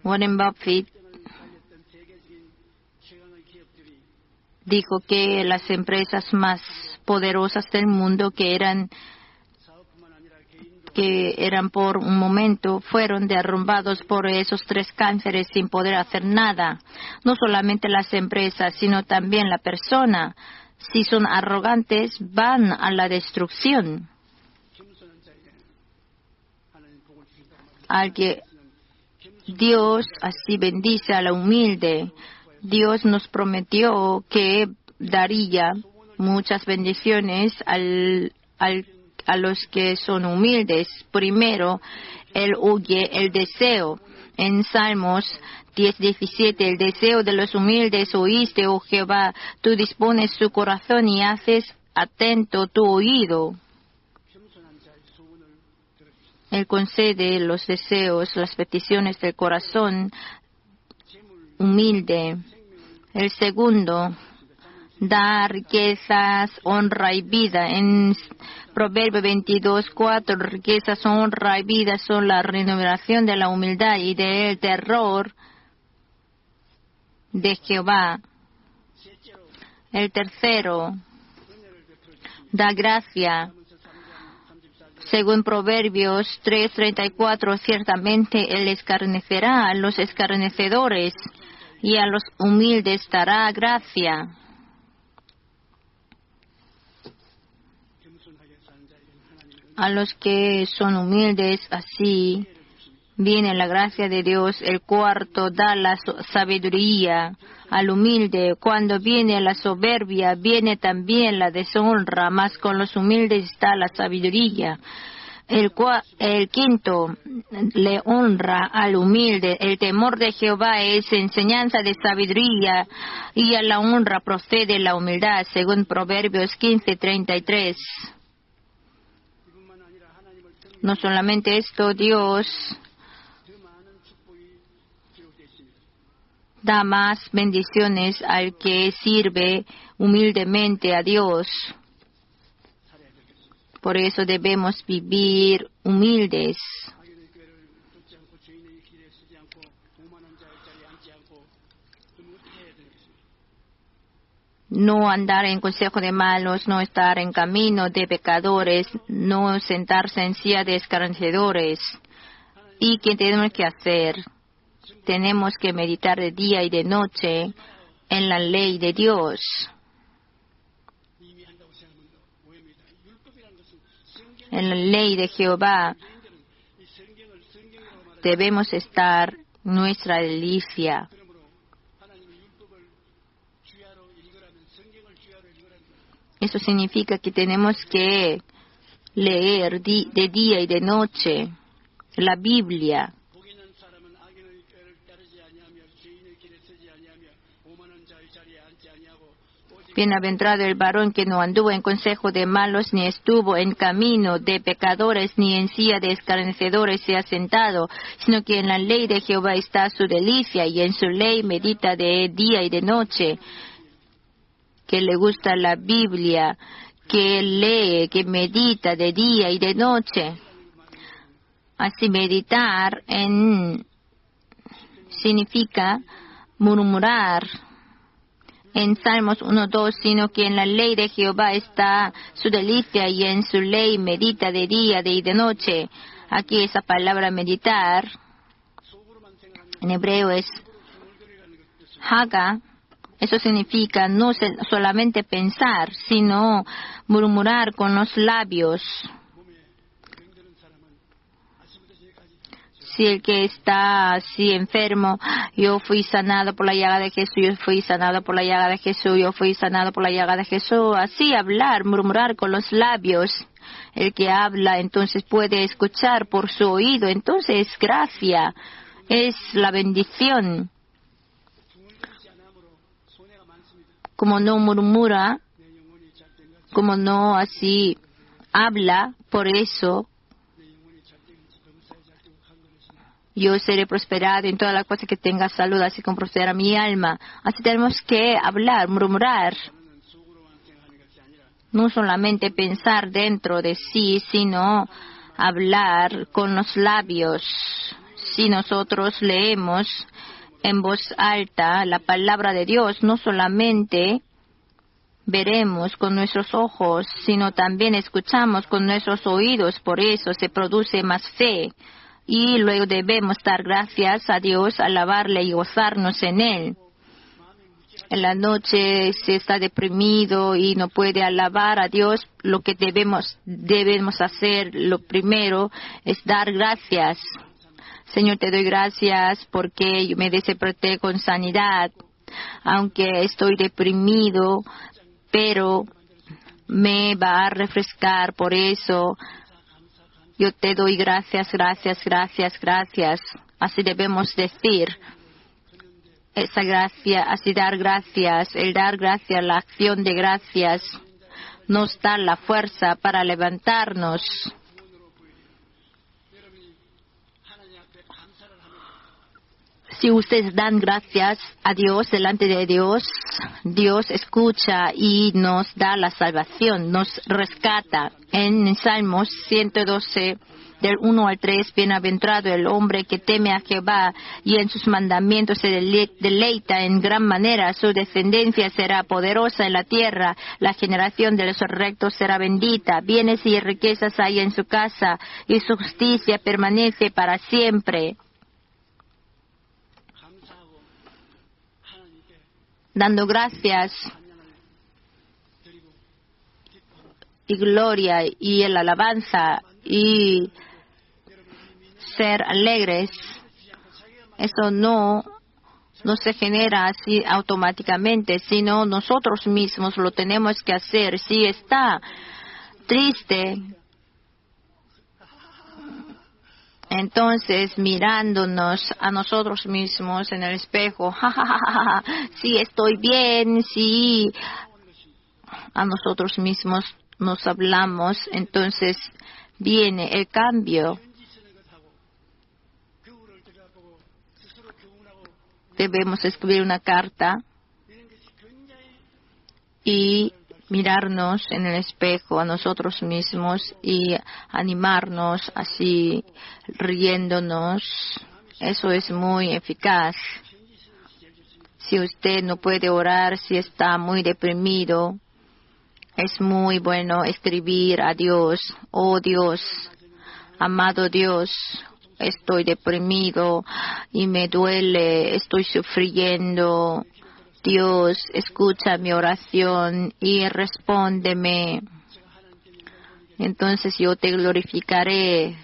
Warren Buffett dijo que las empresas más poderosas del mundo que eran por un momento fueron derrumbados por esos 3 cánceres sin poder hacer nada. No solamente las empresas, sino también la persona. Si son arrogantes, van a la destrucción. al que Dios así bendice a la humilde. Dios nos prometió que daría muchas bendiciones a los que son humildes. Primero, Él huye el deseo. En Salmos 10:17, el deseo de los humildes oíste, oh Jehová, tú dispones su corazón y haces atento tu oído. Él concede los deseos, las peticiones del corazón humilde. El segundo, da riquezas, honra y vida. En Proverbio 22:4, riquezas, honra y vida son la renovación de la humildad y del terror de Jehová. El tercero, da gracia. Según Proverbios 3:34, ciertamente Él escarnecerá a los escarnecedores y a los humildes dará gracia. A los que son humildes, así viene la gracia de Dios. El cuarto, da la sabiduría al humilde. Cuando viene la soberbia, viene también la deshonra, mas con los humildes está la sabiduría. El quinto, le honra al humilde. El temor de Jehová es enseñanza de sabiduría, y a la honra procede la humildad, según Proverbios 15:33. No solamente esto, Dios da más bendiciones al que sirve humildemente a Dios. Por eso debemos vivir humildes. No andar en consejo de malos, no estar en camino de pecadores, no sentarse en silla de escarnecedores. ¿Y qué tenemos que hacer? Tenemos que meditar de día y de noche en la ley de Dios. En la ley de Jehová debemos estar nuestra delicia. Eso significa que tenemos que leer de día y de noche la Biblia. Bienaventurado el varón que no anduvo en consejo de malos, ni estuvo en camino de pecadores, ni en silla de escarnecedores se ha sentado, sino que en la ley de Jehová está su delicia, y en su ley medita de día y de noche. Que le gusta la Biblia, que lee, que medita de día y de noche. Así meditar significa murmurar. En Salmos 1:2, sino que en la ley de Jehová está su delicia y en su ley medita de día y de noche. Aquí esa palabra meditar, en hebreo es haga. Eso significa no solamente pensar, sino murmurar con los labios. Si el que está así enfermo, yo fui sanado por la llaga de Jesús, yo fui sanado por la llaga de Jesús, yo fui sanado por la llaga de Jesús. Así hablar, murmurar con los labios. El que habla entonces puede escuchar por su oído. Entonces es gracia, es la bendición. Como no murmura, como no así habla, por eso yo seré prosperado en todas las cosas que tenga salud, así como prospera mi alma. Así tenemos que hablar, murmurar. No solamente pensar dentro de sí, sino hablar con los labios. Si nosotros leemos en voz alta la palabra de Dios, no solamente veremos con nuestros ojos, sino también escuchamos con nuestros oídos. Por eso se produce más fe. Y luego debemos dar gracias a Dios, alabarle y gozarnos en Él. en la noche se está deprimido y no puede alabar a Dios, lo que debemos hacer, lo primero es dar gracias. Señor, te doy gracias porque yo me desperté con sanidad, aunque estoy deprimido, pero me va a refrescar. Por eso yo te doy gracias, gracias, gracias, gracias. Así debemos decir. Esa gracia, así dar gracias, la acción de gracias nos da la fuerza para levantarnos. Si ustedes dan gracias a Dios delante de Dios, Dios escucha y nos da la salvación, nos rescata. En Salmos 112, del 1 al 3, bienaventurado el hombre que teme a Jehová y en sus mandamientos se deleita en gran manera. Su descendencia será poderosa en la tierra, la generación de los rectos será bendita. Bienes y riquezas hay en su casa y su justicia permanece para siempre. Dando gracias y gloria y la alabanza y ser alegres, eso no se genera así automáticamente, sino nosotros mismos lo tenemos que hacer. Si está triste, entonces mirándonos a nosotros mismos en el espejo, sí estoy bien, sí, a nosotros mismos nos hablamos, entonces viene el cambio. Debemos escribir una carta y mirarnos en el espejo a nosotros mismos y animarnos así riéndonos. Eso es muy eficaz. Si usted no puede orar, si está muy deprimido, es muy bueno escribir a Dios. Oh Dios, amado Dios, estoy deprimido y me duele, estoy sufriendo. Dios, escucha mi oración y respóndeme. Entonces yo te glorificaré.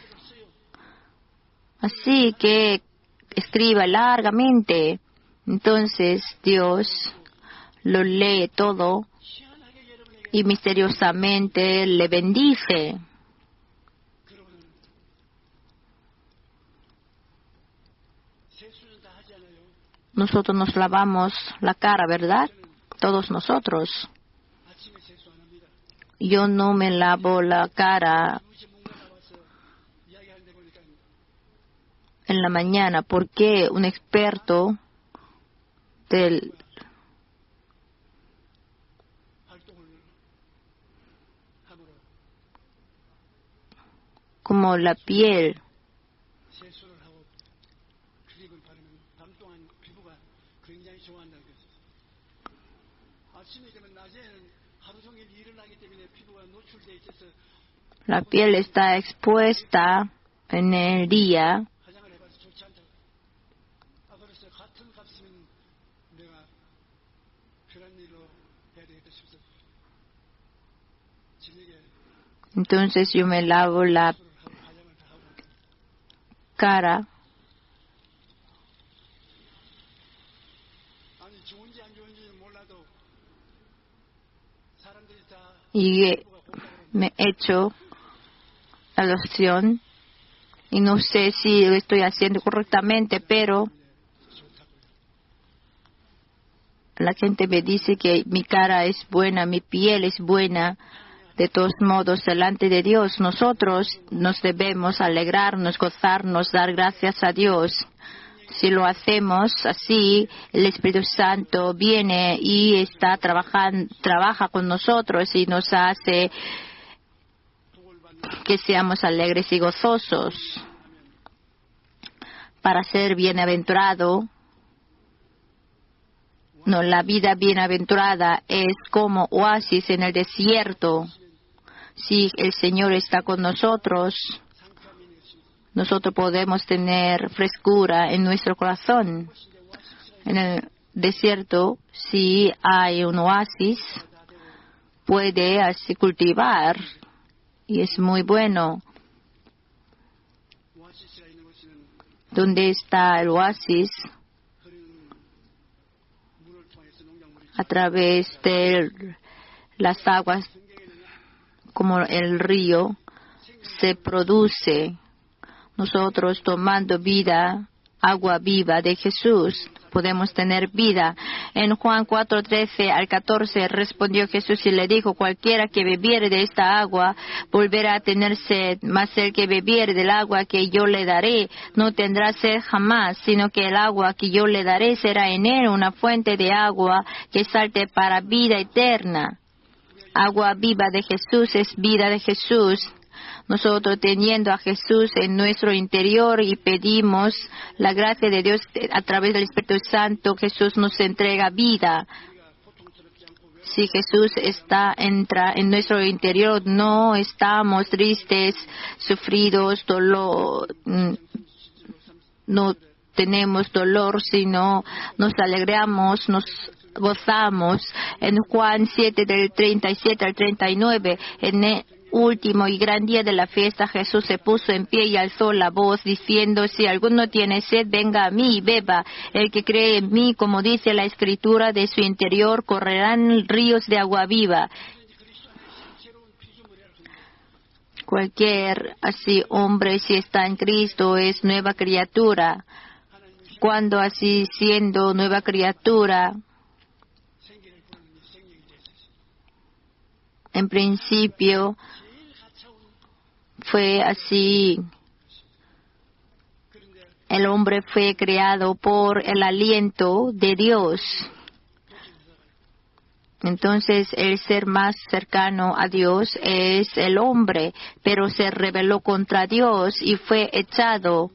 Así que escriba largamente. Entonces Dios lo lee todo y misteriosamente le bendice. Nosotros nos lavamos la cara, ¿verdad? Todos nosotros. Yo no me lavo la cara en la mañana porque un experto como la piel está expuesta en el día. Entonces yo me lavo la cara y me echo la loción y no sé si lo estoy haciendo correctamente, pero la gente me dice que mi cara es buena, mi piel es buena. De todos modos, delante de Dios, nosotros nos debemos alegrarnos, gozarnos, dar gracias a Dios. Si lo hacemos así, el Espíritu Santo viene y trabaja con nosotros y nos hace que seamos alegres y gozosos. Para ser bienaventurado, la vida bienaventurada es como oasis en el desierto. Si el Señor está con nosotros, nosotros podemos tener frescura en nuestro corazón. desierto, si hay un oasis, puede así cultivar y es muy bueno. ¿Dónde está el oasis? A través de las aguas, como el río, se produce. Nosotros tomando vida, agua viva de Jesús, podemos tener vida. En Juan 4:13 al 14 respondió Jesús y le dijo: cualquiera que bebiere de esta agua volverá a tener sed, mas el que bebiere del agua que yo le daré no tendrá sed jamás, sino que el agua que yo le daré será en él una fuente de agua que salte para vida eterna. Agua viva de Jesús es vida de Jesús. Nosotros teniendo a Jesús en nuestro interior y pedimos la gracia de Dios a través del Espíritu Santo, Jesús nos entrega vida. Si Jesús entra en nuestro interior, no estamos tristes, sufridos, no tenemos dolor, sino nos alegramos, nos gozamos. En Juan 7 del 37 al 39, en el último y gran día de la fiesta, Jesús se puso en pie y alzó la voz diciendo: si alguno tiene sed, venga a mí y beba. El que cree en mí, como dice la Escritura, de su interior correrán ríos de agua viva. Cualquier así hombre, si está en Cristo, es nueva criatura. Cuando así siendo nueva criatura, en principio fue así. El hombre fue creado por el aliento de Dios. Entonces, el ser más cercano a Dios es el hombre, pero se rebeló contra Dios y fue echado,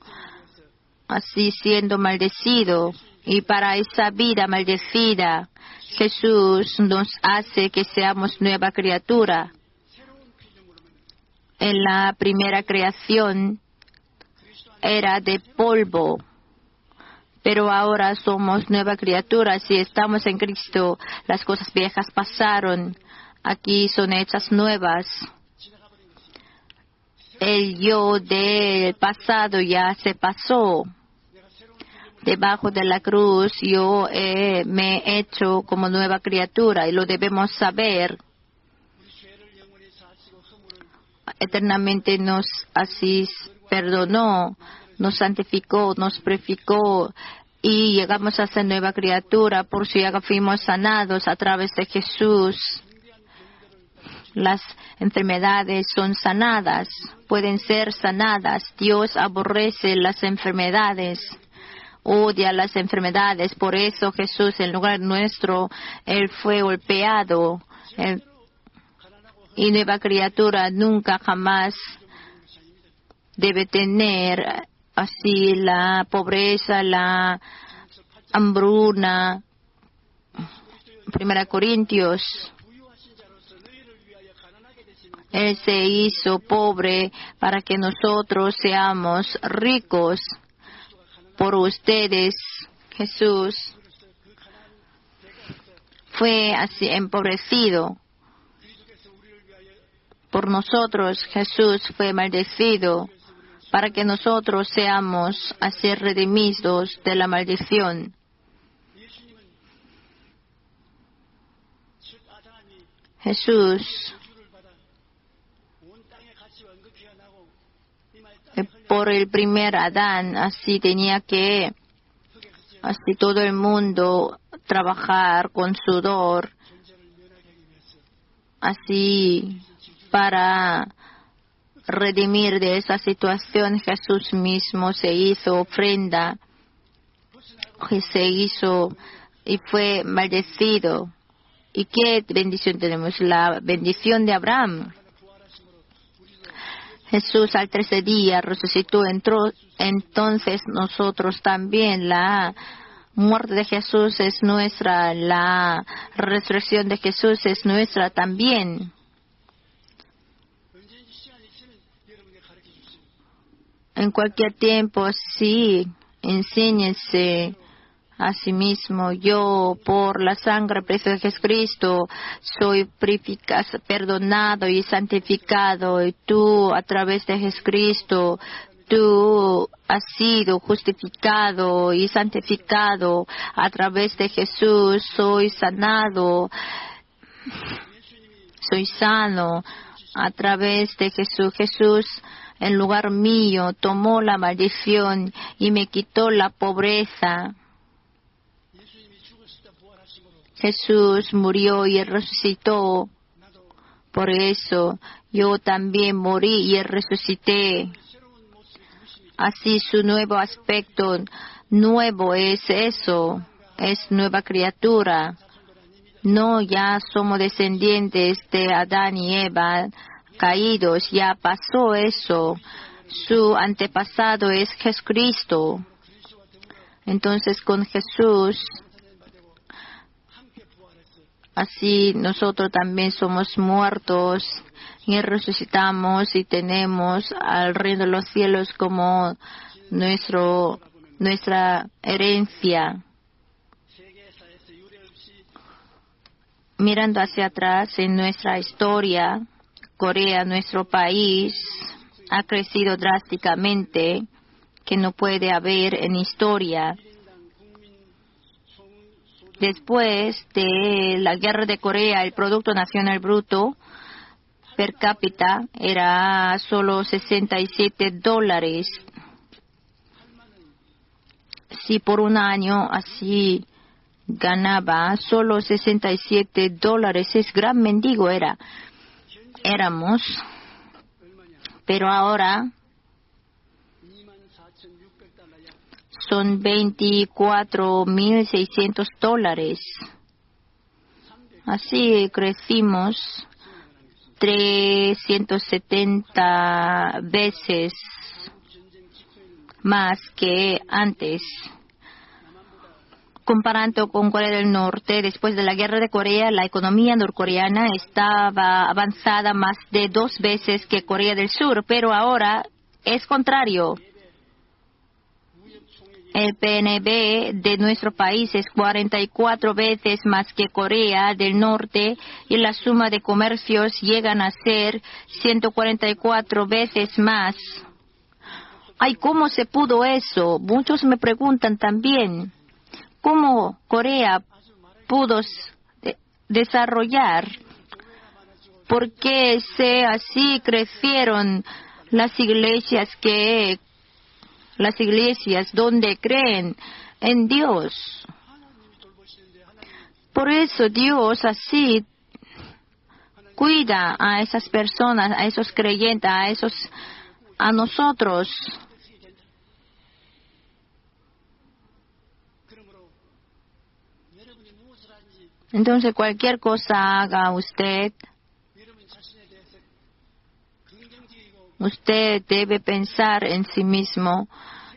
así siendo maldecido. Y para esa vida maldecida, Jesús nos hace que seamos nueva criatura. En la primera creación era de polvo, pero ahora somos nueva criatura. Si estamos en Cristo, las cosas viejas pasaron, aquí son hechas nuevas. El yo del pasado ya se pasó. Debajo de la cruz yo me he hecho como nueva criatura y lo debemos saber. Eternamente nos así perdonó, nos santificó, nos purificó y llegamos a ser nueva criatura. Por su llaga fuimos sanados a través de Jesús. Las enfermedades son sanadas, pueden ser sanadas. Dios aborrece las enfermedades, odia las enfermedades. Por eso Jesús, en lugar nuestro, Él fue golpeado. Y nueva criatura nunca jamás debe tener así la pobreza, la hambruna. 1 Corintios, Él se hizo pobre para que nosotros seamos ricos. Por ustedes, Jesús fue así empobrecido. Por nosotros, Jesús fue maldecido para que nosotros seamos así redimidos de la maldición. Jesús por el primer Adán, así tenía que, así todo el mundo trabajar con sudor, así para redimir de esa situación. Jesús mismo se hizo ofrenda, se hizo y fue maldecido. ¿Y qué bendición tenemos? La bendición de Abraham. Jesús al 13 día resucitó, entró, entonces nosotros también. La muerte de Jesús es nuestra, la resurrección de Jesús es nuestra también. En cualquier tiempo, sí, enséñense Asimismo, yo, por la sangre preciosa de Jesucristo, soy perdonado y santificado. Y tú, a través de Jesucristo, tú has sido justificado y santificado. A través de Jesús, soy sanado, soy sano. A través de Jesús, Jesús, en lugar mío, tomó la maldición y me quitó la pobreza. Jesús murió y resucitó. Por eso yo también morí y resucité. Así su nuevo aspecto nuevo es eso, es nueva criatura. No ya somos descendientes de Adán y Eva caídos, ya pasó eso. Su antepasado es Jesucristo. Entonces con Jesús, así nosotros también somos muertos y resucitamos y tenemos al reino de los cielos como nuestra herencia. Mirando hacia atrás en nuestra historia, Corea, nuestro país, ha crecido drásticamente, que no puede haber en historia. Después de la guerra de Corea, el Producto Nacional Bruto per cápita era solo $67. Si por un año así ganaba solo $67, es gran mendigo éramos. Pero ahora son $24,600. Así crecimos 370 veces más que antes. Comparando con Corea del Norte, después de la guerra de Corea, la economía norcoreana estaba avanzada más de 2 veces que Corea del Sur, pero ahora es contrario. El PNB de nuestro país es 44 veces más que Corea del Norte y la suma de comercios llegan a ser 144 veces más. Ay, ¿cómo se pudo eso? Muchos me preguntan también, ¿cómo Corea pudo desarrollar? ¿Por qué así crecieron las iglesias donde creen en Dios? Por eso Dios así cuida a esas personas, a esos creyentes, a nosotros. Entonces cualquier cosa haga usted debe pensar en sí mismo,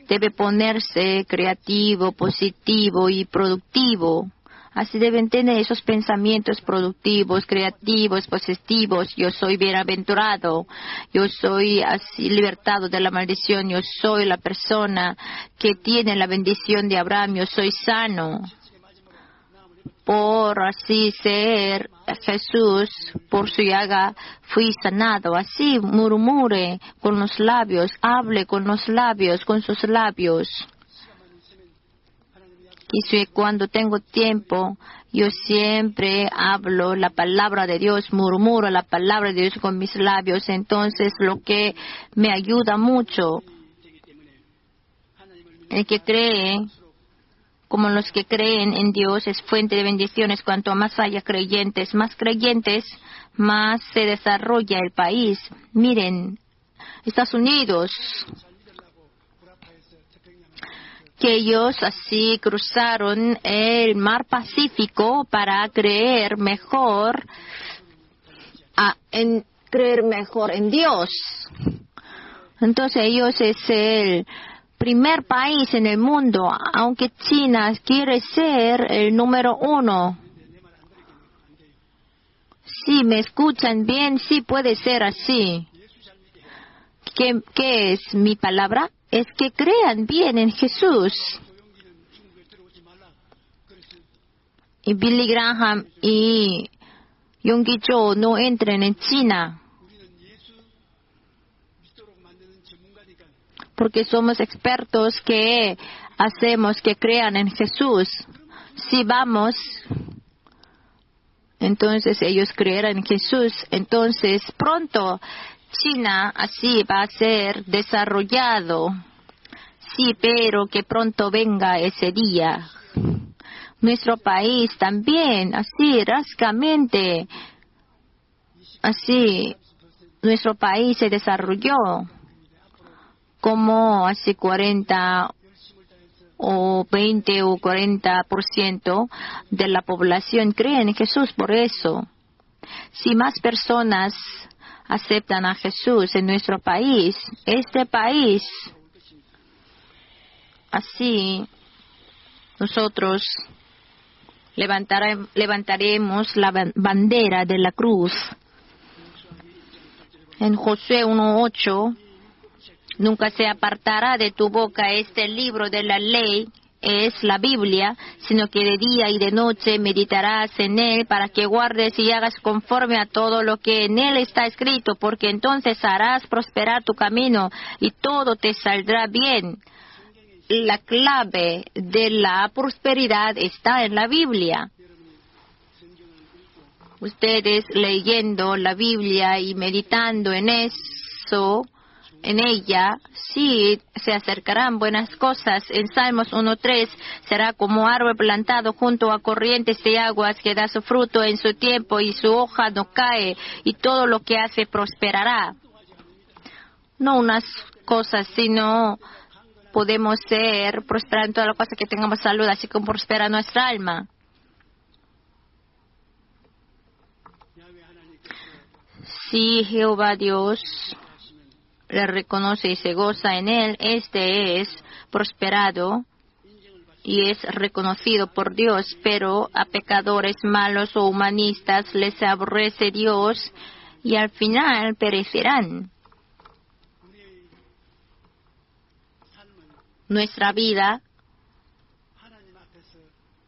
debe ponerse creativo, positivo y productivo. Así deben tener esos pensamientos productivos, creativos, positivos. Yo soy bienaventurado, yo soy así libertado de la maldición, yo soy la persona que tiene la bendición de Abraham, yo soy sano. Por así ser Jesús, por su llaga fui sanado. Así murmure con los labios, hable con los labios, con sus labios. Y cuando tengo tiempo, yo siempre hablo la palabra de Dios, murmuro la palabra de Dios con mis labios. Entonces lo que me ayuda mucho, el que cree, como los que creen en Dios, es fuente de bendiciones. Cuanto más haya creyentes, más se desarrolla el país. Miren, Estados Unidos, que ellos así cruzaron el mar Pacífico para creer mejor en Dios. Entonces ellos es el primer país en el mundo, aunque China quiere ser el número 1. Sí, me escuchan bien, sí puede ser así. ¿Qué es mi palabra? Es que crean bien en Jesús. y Billy Graham y Yonggi Cho no entren en China, porque somos expertos que hacemos que crean en Jesús. Si vamos, entonces ellos creerán en Jesús. Entonces pronto China así va a ser desarrollado. Sí, pero que pronto venga ese día. Nuestro país también, así, rascamente, así, nuestro país se desarrolló como así 40 o 20 o 40% de la población creen en Jesús. Por eso, si más personas aceptan a Jesús en nuestro país, este país, así, nosotros levantaremos la bandera de la cruz. En Josué 1:8, nunca se apartará de tu boca este libro de la ley, es la Biblia, sino que de día y de noche meditarás en él para que guardes y hagas conforme a todo lo que en él está escrito, porque entonces harás prosperar tu camino y todo te saldrá bien. La clave de la prosperidad está en la Biblia. Ustedes leyendo la Biblia y meditando en eso, en ella, sí se acercarán buenas cosas. En Salmos 1:3, será como árbol plantado junto a corrientes de aguas que da su fruto en su tiempo y su hoja no cae y todo lo que hace prosperará. No unas cosas, sino podemos ser prosperar en todas las cosas que tengamos salud, así como prospera nuestra alma. Si Jehová Dios le reconoce y se goza en él, este es prosperado y es reconocido por Dios, pero a pecadores malos o humanistas les aborrece Dios y al final perecerán. Nuestra vida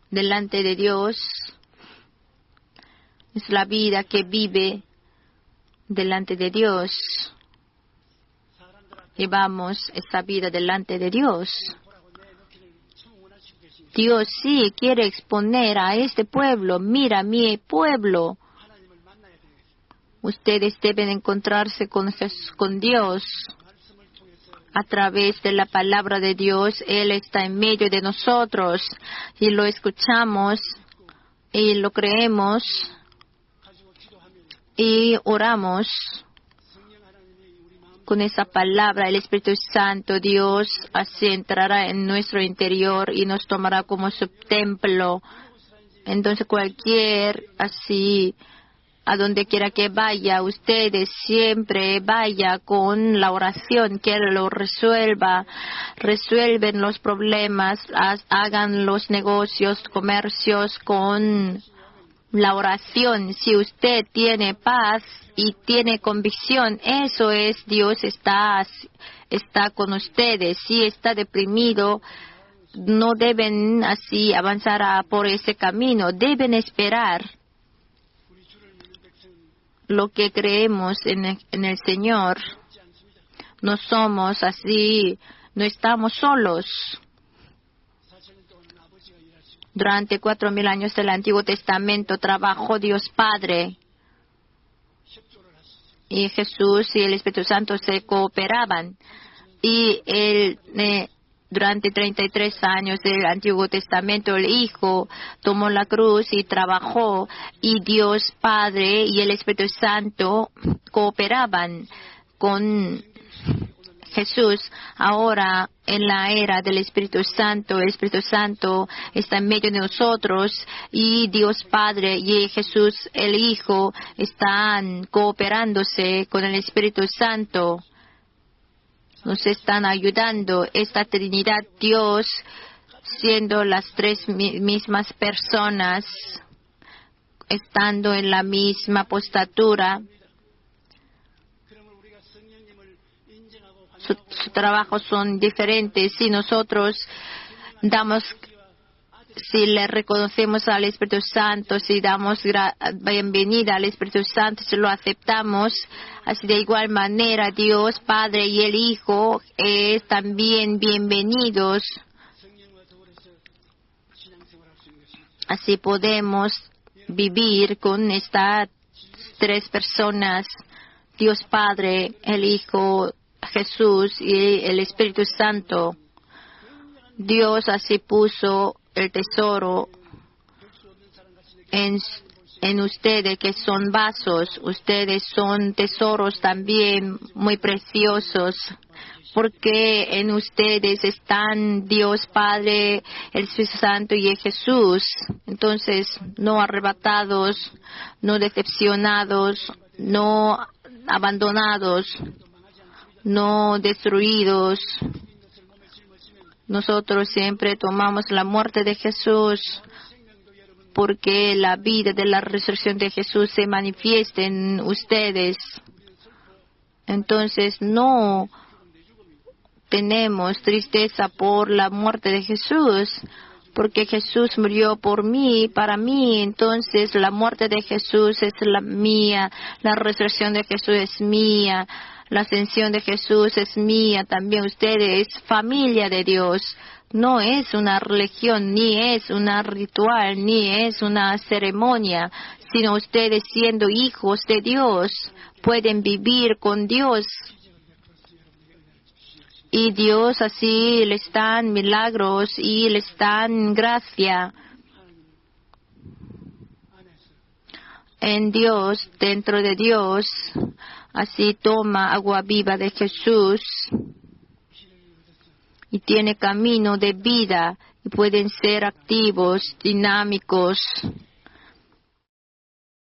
delante de Dios es la vida que vive delante de Dios. Llevamos esa vida delante de Dios. Dios sí quiere exponer a este pueblo. Mira, mi pueblo. Ustedes deben encontrarse con Dios. A través de la palabra de Dios, Él está en medio de nosotros y lo escuchamos y lo creemos y oramos con esa palabra. El Espíritu Santo, Dios, así entrará en nuestro interior y nos tomará como su templo. Entonces cualquier así, a donde quiera que vaya, ustedes siempre vaya con la oración, que Él lo resuelven los problemas, hagan los negocios, comercios con la oración. Si usted tiene paz y tiene convicción, eso es, Dios está con ustedes. Si está deprimido, no deben así avanzar por ese camino, deben esperar. Lo que creemos en el Señor, no somos así, no estamos solos. Durante 4,000 años del Antiguo Testamento trabajó Dios Padre y Jesús y el Espíritu Santo se cooperaban. Y durante 33 años del Antiguo Testamento, el Hijo tomó la cruz y trabajó, y Dios Padre y el Espíritu Santo cooperaban con Jesús. Ahora, en la era del Espíritu Santo, el Espíritu Santo está en medio de nosotros y Dios Padre y Jesús el Hijo están cooperándose con el Espíritu Santo. Nos están ayudando. Esta Trinidad, Dios, siendo las tres mismas personas, estando en la misma postatura, su trabajo son diferentes. Si nosotros damos si le reconocemos al Espíritu Santo, si damos bienvenida al Espíritu Santo, si lo aceptamos, así de igual manera Dios Padre y el Hijo es también bienvenidos. Así podemos vivir con estas tres personas, Dios Padre, el Hijo, Jesús y el Espíritu Santo. Dios así puso el tesoro en ustedes, que son vasos. Ustedes son tesoros también muy preciosos, porque en ustedes están Dios Padre, el Espíritu Santo y el Jesús. Entonces, no arrebatados, no decepcionados, no abandonados, no destruidos. Nosotros siempre tomamos la muerte de Jesús, porque la vida de la resurrección de Jesús se manifiesta en ustedes. Entonces no tenemos tristeza por la muerte de Jesús, porque Jesús murió por mí, para mí. Entonces la muerte de Jesús es la mía, la resurrección de Jesús es mía, la ascensión de Jesús es mía. También ustedes, familia de Dios. No es una religión, ni es una ritual, ni es una ceremonia, sino ustedes, siendo hijos de Dios, pueden vivir con Dios. Y Dios así les dan milagros y les dan gracia. En Dios, dentro de Dios, así toma agua viva de Jesús y tiene camino de vida y pueden ser activos, dinámicos,